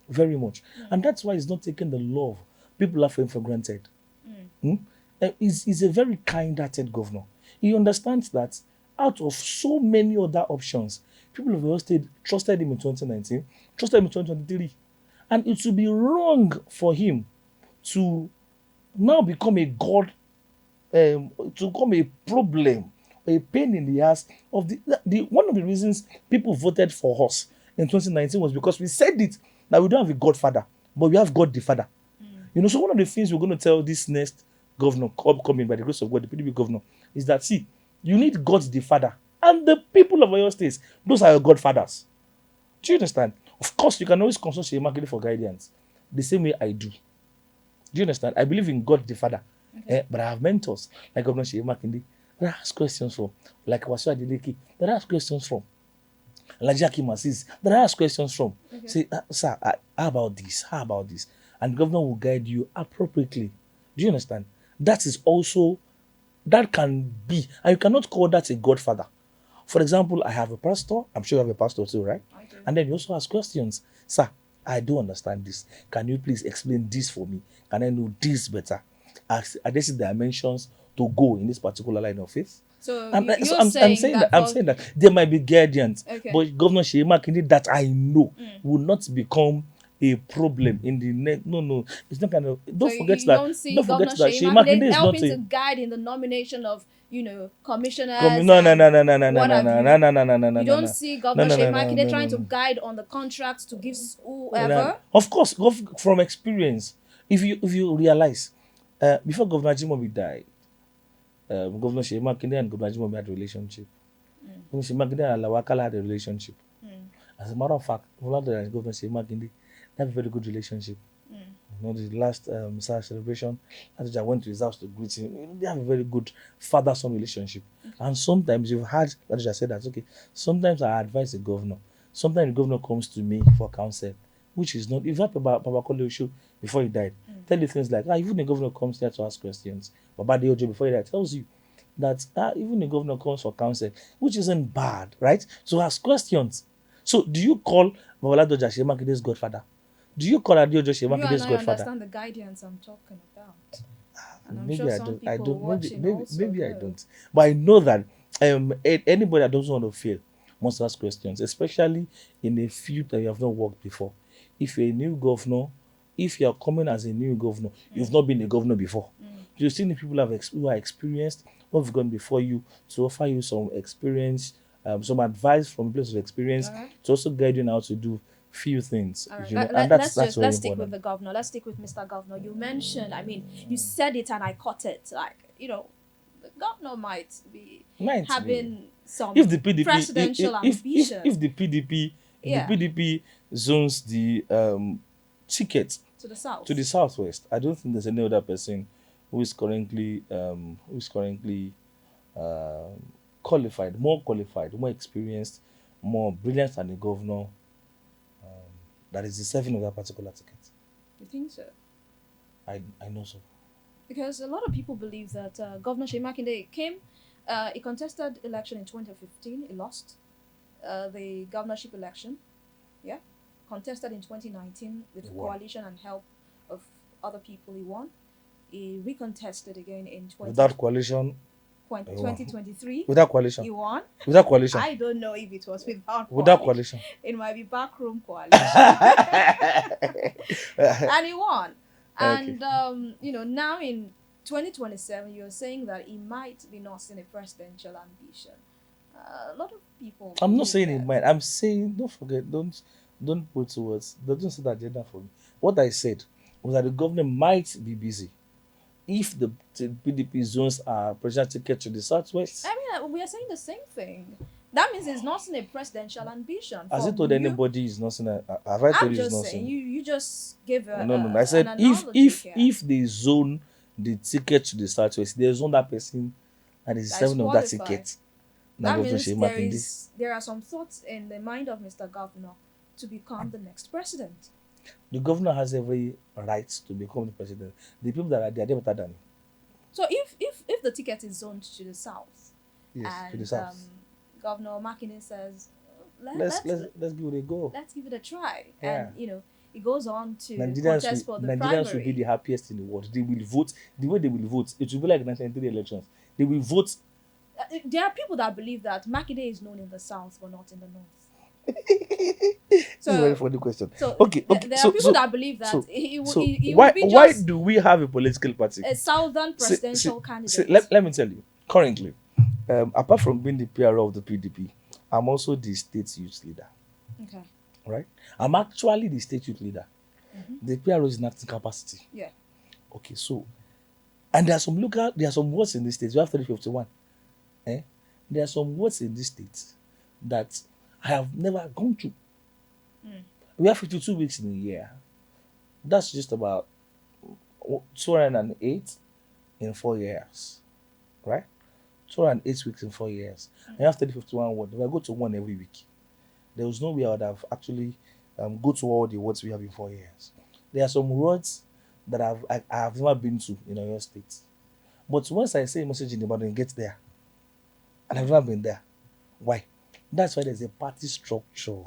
very much. And that's why he's not taking the love people have for him for granted. Hmm? He's a very kind-hearted governor. He understands that out of so many other options, people of Oyo State trusted him in 2019, trusted him in 2023. And it would be wrong for him to now become a god, to become a problem, a pain in the ass of the one of the reasons people voted for us in 2019 was because we said it that we don't have a godfather, but we have God the Father. So one of the things we're going to tell this next governor coming by the grace of God, the PDP governor, is that see, you need God the Father and the people of Oyo State. Those are your godfathers. Do you understand? Of course, you can always consult Seyi Makinde for guidance, the same way I do. Do you understand? I believe in God the Father. But I have mentors like Governor Seyi Makinde that I ask questions from, like Wasu Adeleke that I ask questions from, Alhaji Akeem Azeez that I ask questions from. Say, sir, how about this? How about this? And the governor will guide you appropriately. Do you understand? That is also, that can be, and you cannot call that a godfather. For example, I have a pastor. I'm sure you have a pastor too, right? I do. And then you also ask questions. Sir, I do understand this. Can you please explain this for me? Can I know this better? Are there dimensions to go in this particular line of faith? So I'm you're saying that I'm saying that there might be guardians, Okay. but Governor Seyi Makinde that I know will not become a problem in the next. No, it's not kind of. Don't So forget you that. don't see Don't forget Governor that Seyi Seyi Makinde Makinde is not helping a. to guide in the nomination of, commissioners. No, no, and no, no, no, no, no, what no, have no, you. no, no, no, no, no, You no, don't no. see No, Governor no, Seyi no, no, Makinde no, trying no, to no. guide on the contracts to give No. whoever. Of course, from experience, if you realize, before Governor Jimobi died, Governor Seyi Makinde and Governor Jimobi had a relationship. Governor Seyi Makinde and Lawakala had a relationship. As a matter of fact, Ronaldo and Governor Seyi Makinde have a very good relationship. The last Messiah celebration, I went to his house to greet him. They have a very good father-son relationship. And sometimes you've heard Ladija said that, okay, sometimes I advise the governor. Sometimes the governor comes to me for counsel, which is not. You've heard Baba Kole show before he died. Tell you things like, even the governor comes here to ask questions. Baba Deojo before he died tells you that even the governor comes for counsel, which isn't bad, right? So ask questions. So do you call Baba Ladoja Seyi Makinde's godfather? Do you call Adeojo Seyi You and Makinde's I godfather? understand the guidance I'm talking about. And I'm Maybe sure I some don't. I people don't. watching Maybe also maybe I know. don't. But I know that anybody that doesn't want to fail must ask questions, especially in a field that you have not worked before. If you're a new governor, if you are coming as a new governor, you've not been a governor before. You've seen the people who are experienced, who have gone before you to offer you some experience, some advice from a place of experience, Alright. to also guide you on how to do few things. All right. And that's very Let's stick with important. the governor. Let's stick with Mr. Governor. You mentioned, you said it and I caught it. Like, the governor might be Might be. having some If the PDP, presidential ambition if the PDP, Yeah. the PDP zones the ticket to the south. to the southwest, I don't think there's any other person who is currently qualified, more experienced, more brilliant than the governor that is deserving of that particular ticket. You think so? I know so. Because a lot of people believe that Governor Seyi Makinde came, he contested election in 2015, he lost the governorship election, contested in 2019 with He won. coalition and help of other people, he won. He recontested again in Without coalition, 2023, without coalition, he won. without coalition, I don't know if it was without coalition. It might be backroom coalition. And he won. Okay. And now in 2027, you're saying that he might be nursing a presidential ambition. A lot of people. I'm not believe saying that. it might. I'm saying don't forget. Don't put words. Don't say that agenda for me. What I said was that the government might be busy if the PDP zones are presidential ticket to the southwest. We are saying the same thing. That means it's not a presidential ambition. Has it told you? anybody is not saying? Have I told I'm you it's just not saying. saying? You just give a No. I said an if analogy here. they zone the ticket to the southwest, they zone that person and is That is seven of that qualified. ticket. Now That Governor means Seyi Makinde. there are some thoughts in the mind of Mr. Governor to become the next president. The governor has every right to become the president. The people that are there, they're better than him. So if the ticket is zoned to the south, Yes, to the and south. Governor Makinde says, Let's give it a go. let's give it a try. Yeah. And he goes on to contest for the Nigerians will be the primary. happiest in the world. They will vote the way they will vote. It will be like 1993 elections. They will vote. There are people that believe that Makinde is known in the south but not in the north. This is a very So, funny question. so Okay, okay. there are people that believe that So he will why be why just do we have a political party? a southern presidential candidate. Let me tell you. Currently, apart from being the PRO of the PDP, I'm also the state youth leader. Okay. Right? I'm actually the state youth leader. The PRO is in acting capacity. Yeah. Okay, so and there are some words in this state. You have 351. There are some words in this state that I have never gone to. We have 52 weeks in a year. That's just about 208 in 4 years. Right? 208 weeks in 4 years. And you have 351 words. If I go to one every week, there was no way I would have actually go to all the words we have in 4 years. There are some words that I have never been to in Oyo State. But once I say a message in Ibadan, it gets there. And I've never been there. Why? That's why there's a party structure.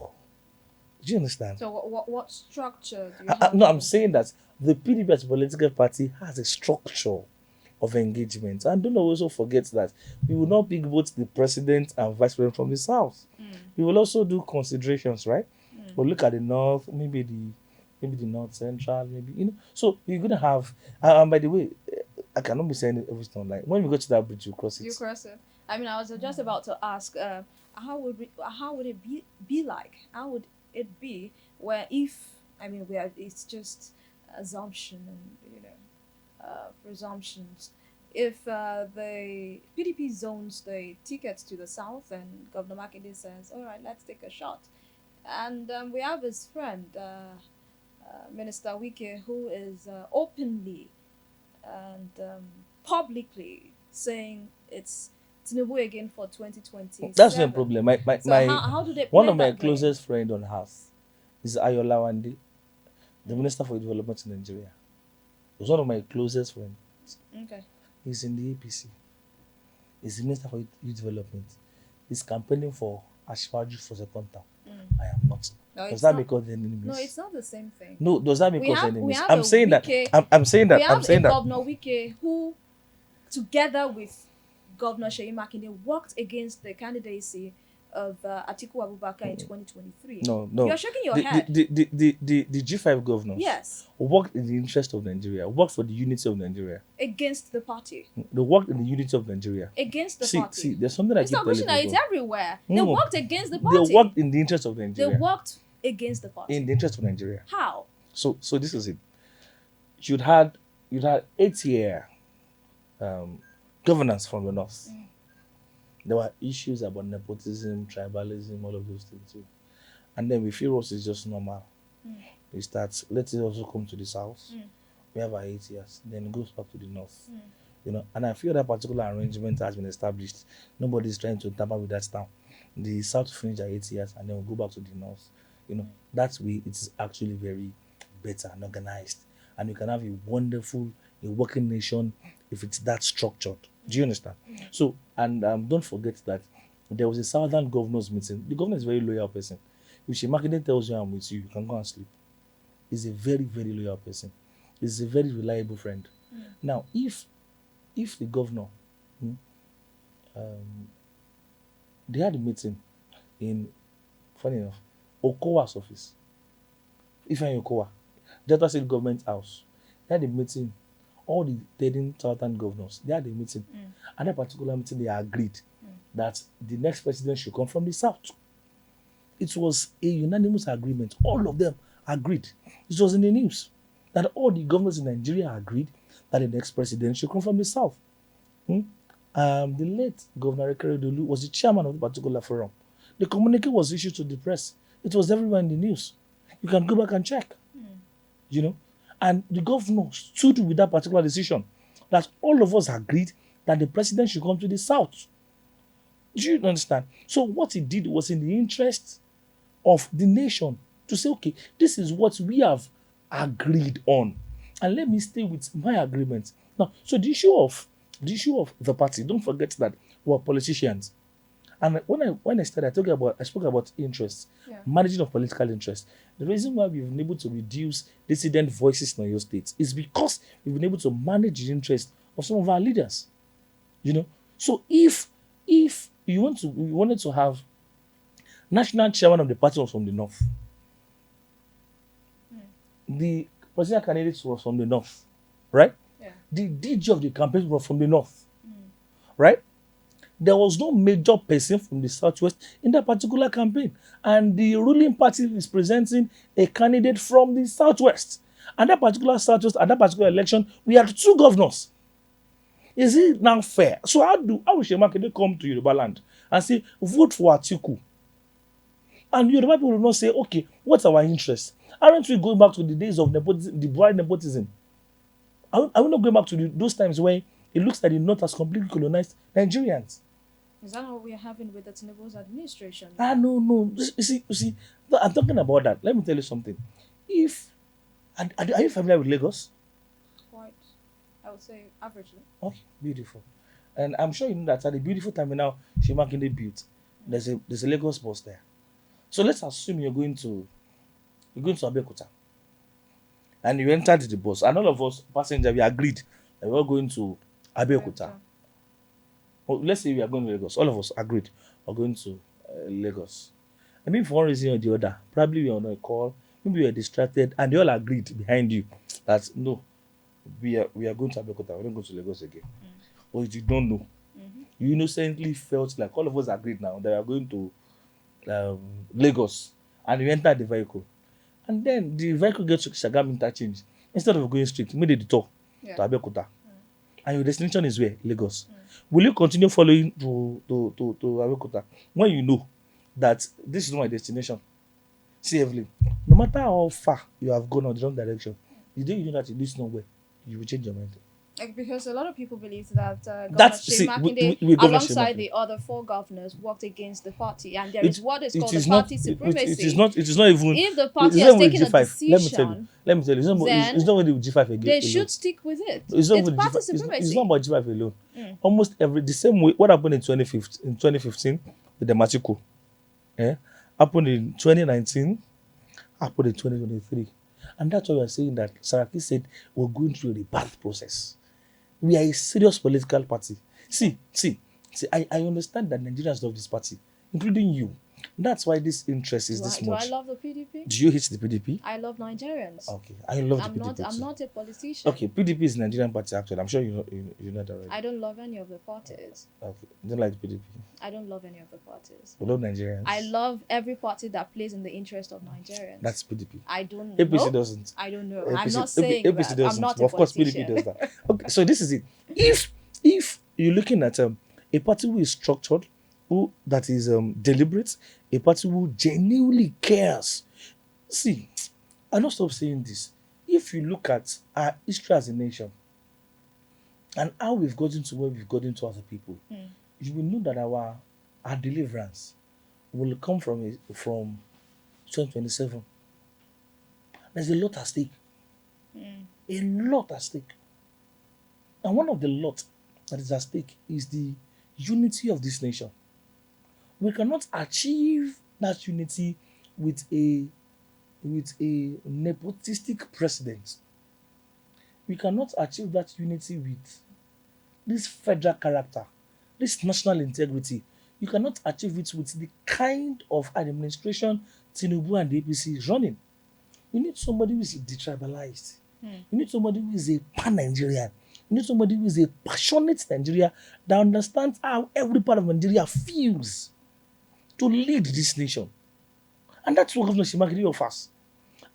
Do you understand? So what structure do you have? No, I'm saying that the PDP as a political party has a structure of engagement. And don't also forget that we will not pick both the president and vice president from the south. We will also do considerations, right? We'll look at the north, maybe the north central, maybe. So you're gonna have. And by the way, I cannot be saying everything online. When we go to that bridge, you cross it. You cross it. I mean, I was just about to ask, how would it be like? How would it be where it's just assumption and presumptions. If the PDP zones the tickets to the south and Governor Makinde says, all right, let's take a shot. And we have his friend, Minister Wike, who is openly and publicly saying it's Tinubu again for 2020. That's no problem. How do they one play of my that closest friends on earth is Ayo Lawande, the Minister for Development in Nigeria. He's one of my closest friends. Okay. He's in the APC. He's the Minister for Youth Development. He's campaigning for Ashwaju for second term. I am not. No, does that make us enemies? No, it's not the same thing. No, does that make us enemies? I'm saying that. I'm saying that. We have Governor Wike who, together with Governor Seyi Makinde, worked against the candidacy of Atiku Abubakar in 2023. No. You're shaking your head. The G5 governors. Yes. Worked in the interest of Nigeria. Worked for the unity of Nigeria. Against the party. They worked in the unity of Nigeria. Against the party. See, there's something I keep telling people. It's everywhere. They worked against the party. They worked in the interest of Nigeria. They worked against the party. In the interest of Nigeria. How? So this is it. You'd had 8-year governance from the north. There were issues about nepotism, tribalism, all of those things too. And then we feel also it's just normal. We start, let it also come to the south. We have our 8 years. Then it goes back to the north. And I feel that particular arrangement has been established. Nobody's trying to tamper with that now. The south finish their 8 years and then we'll go back to the north. That way it's actually very better and organized. And you can have a wonderful, a working nation if it's that structured. Do you understand? So, and don't forget that there was a southern governors meeting. The governor is a very loyal person. If she Makinde tells you I'm with you, you can go and sleep. He's a very, very loyal person. He's a very reliable friend. Now, if the governor, they had a meeting in, funny enough, Okowa's office. Ifeanyi Okowa, Delta State Government House. They had a meeting. All the 13 southern governors, they had a meeting. And that particular meeting, they agreed that the next president should come from the south. It was a unanimous agreement. All of them agreed. It was in the news that all the governors in Nigeria agreed that the next president should come from the south. The late Governor Ekeredolu was the chairman of the particular forum. The communique was issued to the press. It was everywhere in the news. You can go back and check. And the governor stood with that particular decision that all of us agreed that the president should come to the south. Do you understand? So what he did was in the interest of the nation to say, okay, this is what we have agreed on. And let me stay with my agreement. Now, so the issue of the party, don't forget that were politicians. And when I started, I spoke about interest, Yeah. managing of political interest. The reason why we've been able to reduce dissident voices in Oyo State is because we've been able to manage the interest of some of our leaders. You know, so if we wanted to have national chairman of the party was from the north, the presidential candidate was from the north, right? Yeah. The DG of the campaign was from the north, right? There was no major person from the southwest in that particular campaign, and the ruling party is presenting a candidate from the southwest. And that particular southwest, at that particular election, we had 2 governors. Is it now fair? So how will Shemakinde come to Yoruba land and say, vote for Atiku? And Yoruba people will not say, okay, what's our interest? Aren't we going back to the days of nepotism, the bride nepotism? Are we not going back to those times when it looks like the North has completely colonized Nigerians? Is that what we are having with the Tinubu's administration? No. You see, I'm talking about that. Let me tell you something. Are you familiar with Lagos? Quite, I would say, averagely. Okay, beautiful. And I'm sure you know that at the beautiful terminal Shemakinde built, there's a Lagos bus there. So let's assume you're going to Abeokuta, and you entered the bus, and all of us passengers we agreed that we are going to Abeokuta. Well, let's say we are going to Lagos. All of us agreed we're going to Lagos. I mean, for one reason or the other, probably we are on a call, maybe we are distracted, and they all agreed behind you that no, we are going to Abeokuta. We're not going to Lagos again. Or you don't know, you innocently felt like all of us agreed now that we are going to Lagos, and you enter the vehicle, and then the vehicle gets to Shagam interchange. Instead of going straight, made a detour to Abeokuta, and your destination is where? Lagos. Will you continue following to Abeokuta when you know that this is not my destination? See, Evelyn, no matter how far you have gone on the wrong direction, the day you know that it leads nowhere, you will change your mind. Because a lot of people believe that Governor Shemakinde, alongside the other 4 governors, worked against the party, and there is what is called the party supremacy. It is not even. If the party has taken a decision, let me tell you, it's not only with G5 again. They should stick with it. It's not with party G5, supremacy. it's not about G5 alone. Almost the same way. What happened in 2015 with the Machiko, happened in 2019, happened in 2023, and that's why we are saying that Saraki said we're going through a rebirth process. We are a serious political party. See, I understand that Nigerians love this party, including you. That's why this interest is this much. Do I love the PDP? Do you hate the PDP? I love Nigerians. Okay, I love the PDP. I'm not a politician. Okay, PDP is a Nigerian party actually. I'm sure you know that already. I don't love any of the parties. Okay, you don't like the PDP? I don't love any of the parties. You love Nigerians? I love every party that plays in the interest of Nigerians. That's PDP. I don't know. APC know. doesn't. I don't know. APC, I'm not saying APC that. doesn't. I'm not Well, a of course, politician. PDP does that. Okay, so this is it. If you're looking at a party who is structured, that is deliberate, a party who genuinely cares. See, I'll not stop saying this. If you look at our history as a nation and how we've gotten to where we've gotten to as a people, you will know that our deliverance will come from 2027. There's a lot at stake. A lot at stake. And one of the lot that is at stake is the unity of this nation. We cannot achieve that unity with a nepotistic president. We cannot achieve that unity with this federal character, this national integrity. You cannot achieve it with the kind of administration Tinubu and the APC is running. You need somebody who is detribalized. You need somebody who is a pan-Nigerian. You need somebody who is a passionate Nigeria that understands how every part of Nigeria feels to lead this nation. And that's what Governor Shemakinde offers.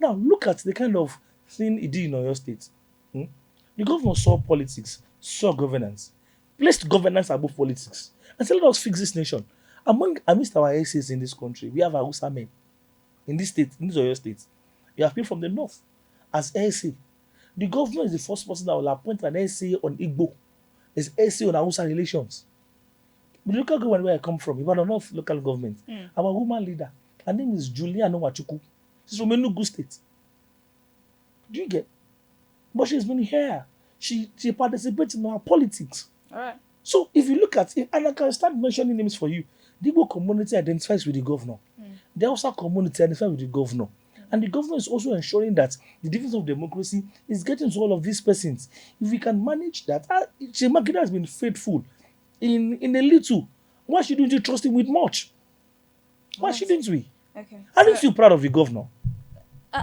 Now, look at the kind of thing he did in Oyo State. The governor saw politics, saw governance, placed governance above politics, and said, let us fix this nation. Amidst our essays in this country, we have Hausa men in this state, in this Oyo State. We have people from the north as SA. The governor is the first person that will appoint an SA on Igbo. There's SA on Hausa relations. The local government where I come from, Ibadan North local government, our woman leader, her name is Julia Nwachukwu. She's from Enugu State. Do you get? But she's been here. She participates in our politics. All right. So if you look at it, and I can start mentioning names for you, the Igbo community identifies with the governor. The Hausa community identifies with the governor. And the governor is also ensuring that the difference of democracy is getting to all of these persons. If we can manage that, Shemakida has been faithful in a little. Why shouldn't you trust him with much? Why shouldn't we? Okay. Aren't you proud of the governor?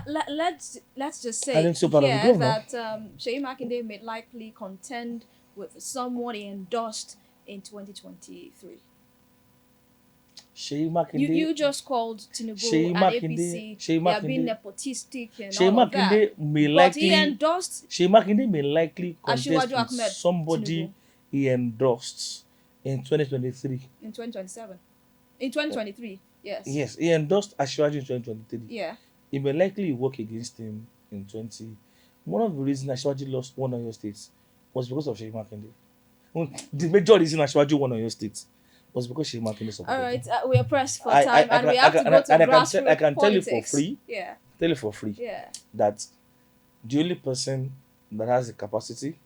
Let's just say Aren't you proud of the here governor? that Sheyi Makinde may likely contend with someone he endorsed in 2023. Sheyi Makinde. You just called Tinubu Sheyi and Makinde. APC. They are being nepotistic and Sheyi all of that. Makinde may But likely. he endorsed Sheyi Makinde may likely contest Asiwaju with Ahmed somebody Tinubu he endorsed in 2023. in 2027. In 2023, yes. Yes, he endorsed Asiwaju in 2023. Yeah. He may likely work against him in 20. One of the reasons Asiwaju lost one Oyo State was because of Sheyi Makinde. The major reason Asiwaju won Oyo State was because Sheyi Makinde supported All right, him. we are pressed for time, and we have to go to grassroots I can tell you politics. for free. Yeah. Tell you for free. Yeah. That the only person that has the capacity,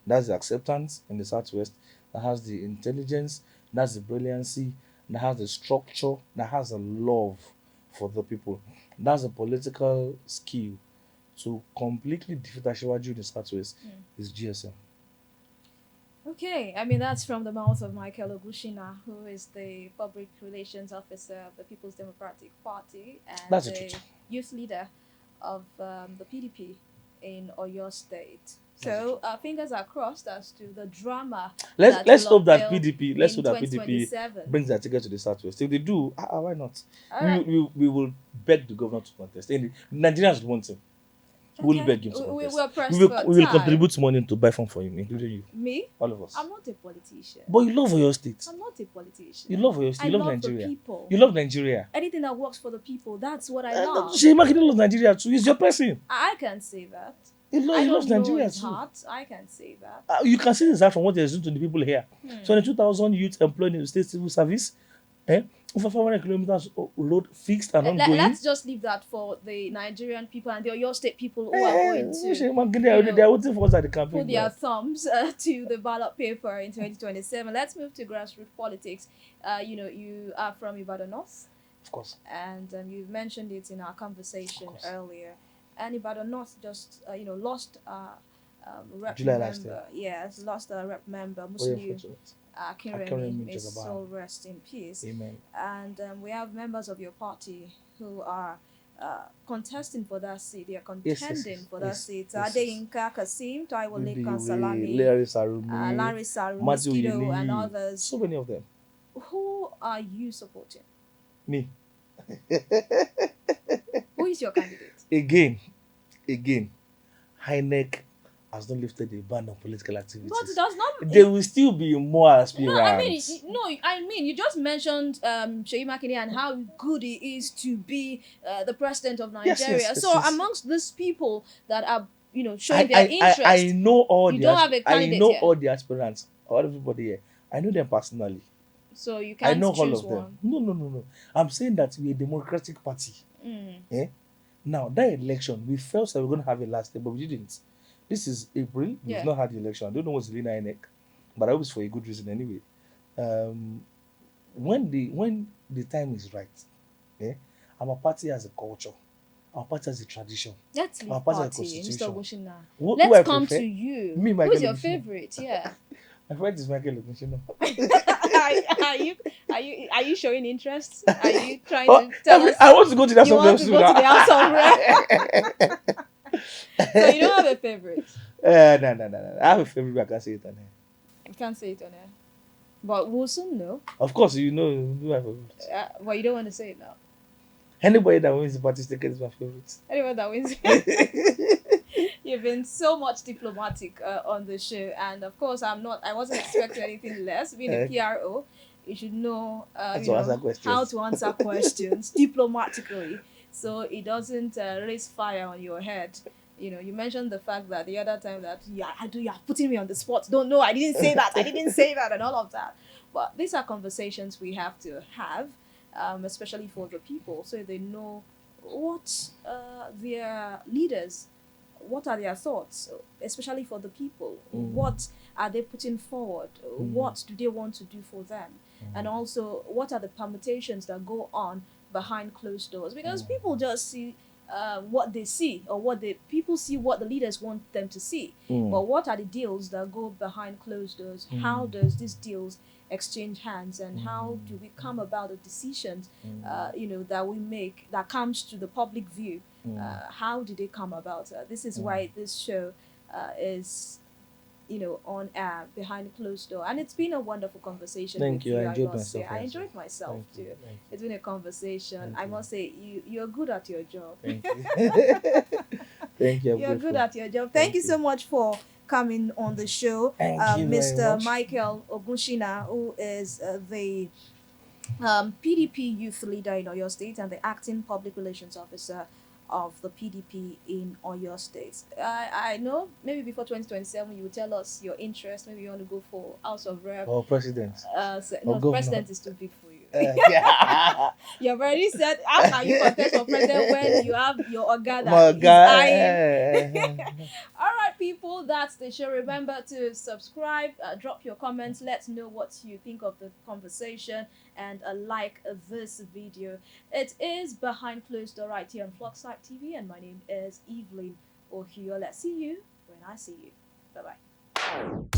that's the acceptance in the Southwest, that has the intelligence, that's the brilliancy, that has the structure, that has a love for the people, that's the political skill to completely defeat Asiwaju in the Southwest is GSM. Okay, I mean, that's from the mouth of Michael Ogunsina, who is the public relations officer of the People's Democratic Party and That's the the truth. youth leader of the PDP in Oyo State. So fingers are crossed as to the drama. Let's will hope that unveil PDP. in Let's hope that PDP 2027. brings their ticket to the Southwest. If they do, why not? All right. We will beg the governor to contest. And Nigerians want him. We'll beg him to contest. We're pressed We for will time. contribute money to buy phone for him, including you. Me? All of us. I'm not a politician. But you love Oyo State. I'm not a politician. You love Oyo State. You I love love Nigeria. the people. You love Nigeria. Anything that works for the people, that's what I love. Sheyi Makinde loves Nigeria too. He's your person. I can't say that. He loves know Nigeria his too. heart. I can't say that. You can see this out from what they're doing to the people here. 22,000 youth employed in the state civil service. Over 500 kilometers road fixed and ongoing. Let's just leave that for the Nigerian people and the Oyo State people who are going to they are waiting for us at the campaign. put their thumbs to the ballot paper in 2027. Let's move to grassroots politics. You are from Ibadan North. Of course. And you mentioned it in our conversation earlier. And Ibadan North just lost rep July member. last year. Yes, lost a rep member, Very Muslim unfortunate. Akinremi. May his soul rest in peace. Amen. And we have members of your party who are contesting for that seat. They are contending for that seat. Adeyinka Kasim, Taiwo Lekan Salami, Larry Sarumi, Matthew Mosquito, and others. So many of them. Who are you supporting? Me. Who is your candidate? Again, INEC has not lifted a ban on political activities. But it does not. There will still be more aspirants. I mean, you just mentioned Sheyi Makinde and how good he is to be the president of Nigeria. Yes, so amongst these people that are showing their interest, I know all you don't have a candidate. I know here. all the aspirants, all everybody here. I know them personally. So you can't I know all choose of them. one. No. I'm saying that we're a democratic party. Now that election, we felt that we're going to have it last year, but we didn't. This is April. We've not had the election. I don't know what's the INEC, but I hope it's for a good reason anyway. When the time is right, our party has a culture. Our party has a tradition. Let's leave Our party has a party, constitution. Mr. Ogunsina. Who Let's I come prefer? to you. Me, Michael Who's your Ogunsina. favorite? Yeah. My favorite is Michael Ogunsina. Are you showing interest? Are you trying to tell us I want to go to that you want to go to the House of Rep? So you don't have a favorite? No. I have a favorite, I can't say it on here. You can't say it on air. But we'll soon know. Of course, you know who my favorite. But you don't want to say it now. Anybody that wins the party ticket is my favorite. Anyone that wins. You've been so much diplomatic on the show, and of course, I wasn't expecting anything less. Being a PRO, you should know, how to answer questions diplomatically, so it doesn't raise fire on your head. You mentioned the fact that the other time that you're putting me on the spot. Don't know, I didn't say that, and all of that. But these are conversations we have to have, especially for the people, so they know what their leaders what are their thoughts, especially for the people? Mm. What are they putting forward? What do they want to do for them? And also, what are the permutations that go on behind closed doors? Because people just see what they see, or people see what the leaders want them to see. But what are the deals that go behind closed doors? How does these deals exchange hands, and how do we come about the decisions that we make that comes to the public view? How do they come about? This is why this show is on air behind closed door, and it's been a wonderful conversation. Thank with you. I I enjoyed must say. myself. I enjoyed myself Thank too. you. Thank you. It's been a conversation. Thank I you. must say, you're good at your job. Thank you. Thank you. I'm You're good grateful. at your job. Thank you so much for coming on the show, Thank you very Mr. much. Michael Ogunsina, who is the PDP Youth Leader in Oyo State and the acting public relations officer of the PDP in Oyo State. I know maybe before 2027 you will tell us your interest. Maybe you want to go for House of Rep. Or president. No, president is too big for you. Yeah. You've already said, how can you contest for president when you have your Oga My that is guy. eyeing? All right, people, that's the show. Remember to subscribe, drop your comments, let us know what you think of the conversation, and like this video. It is Behind Closed Door right here on Flockside TV, and my name is Evelyn Ohiolei. See you when I see you. Bye-bye.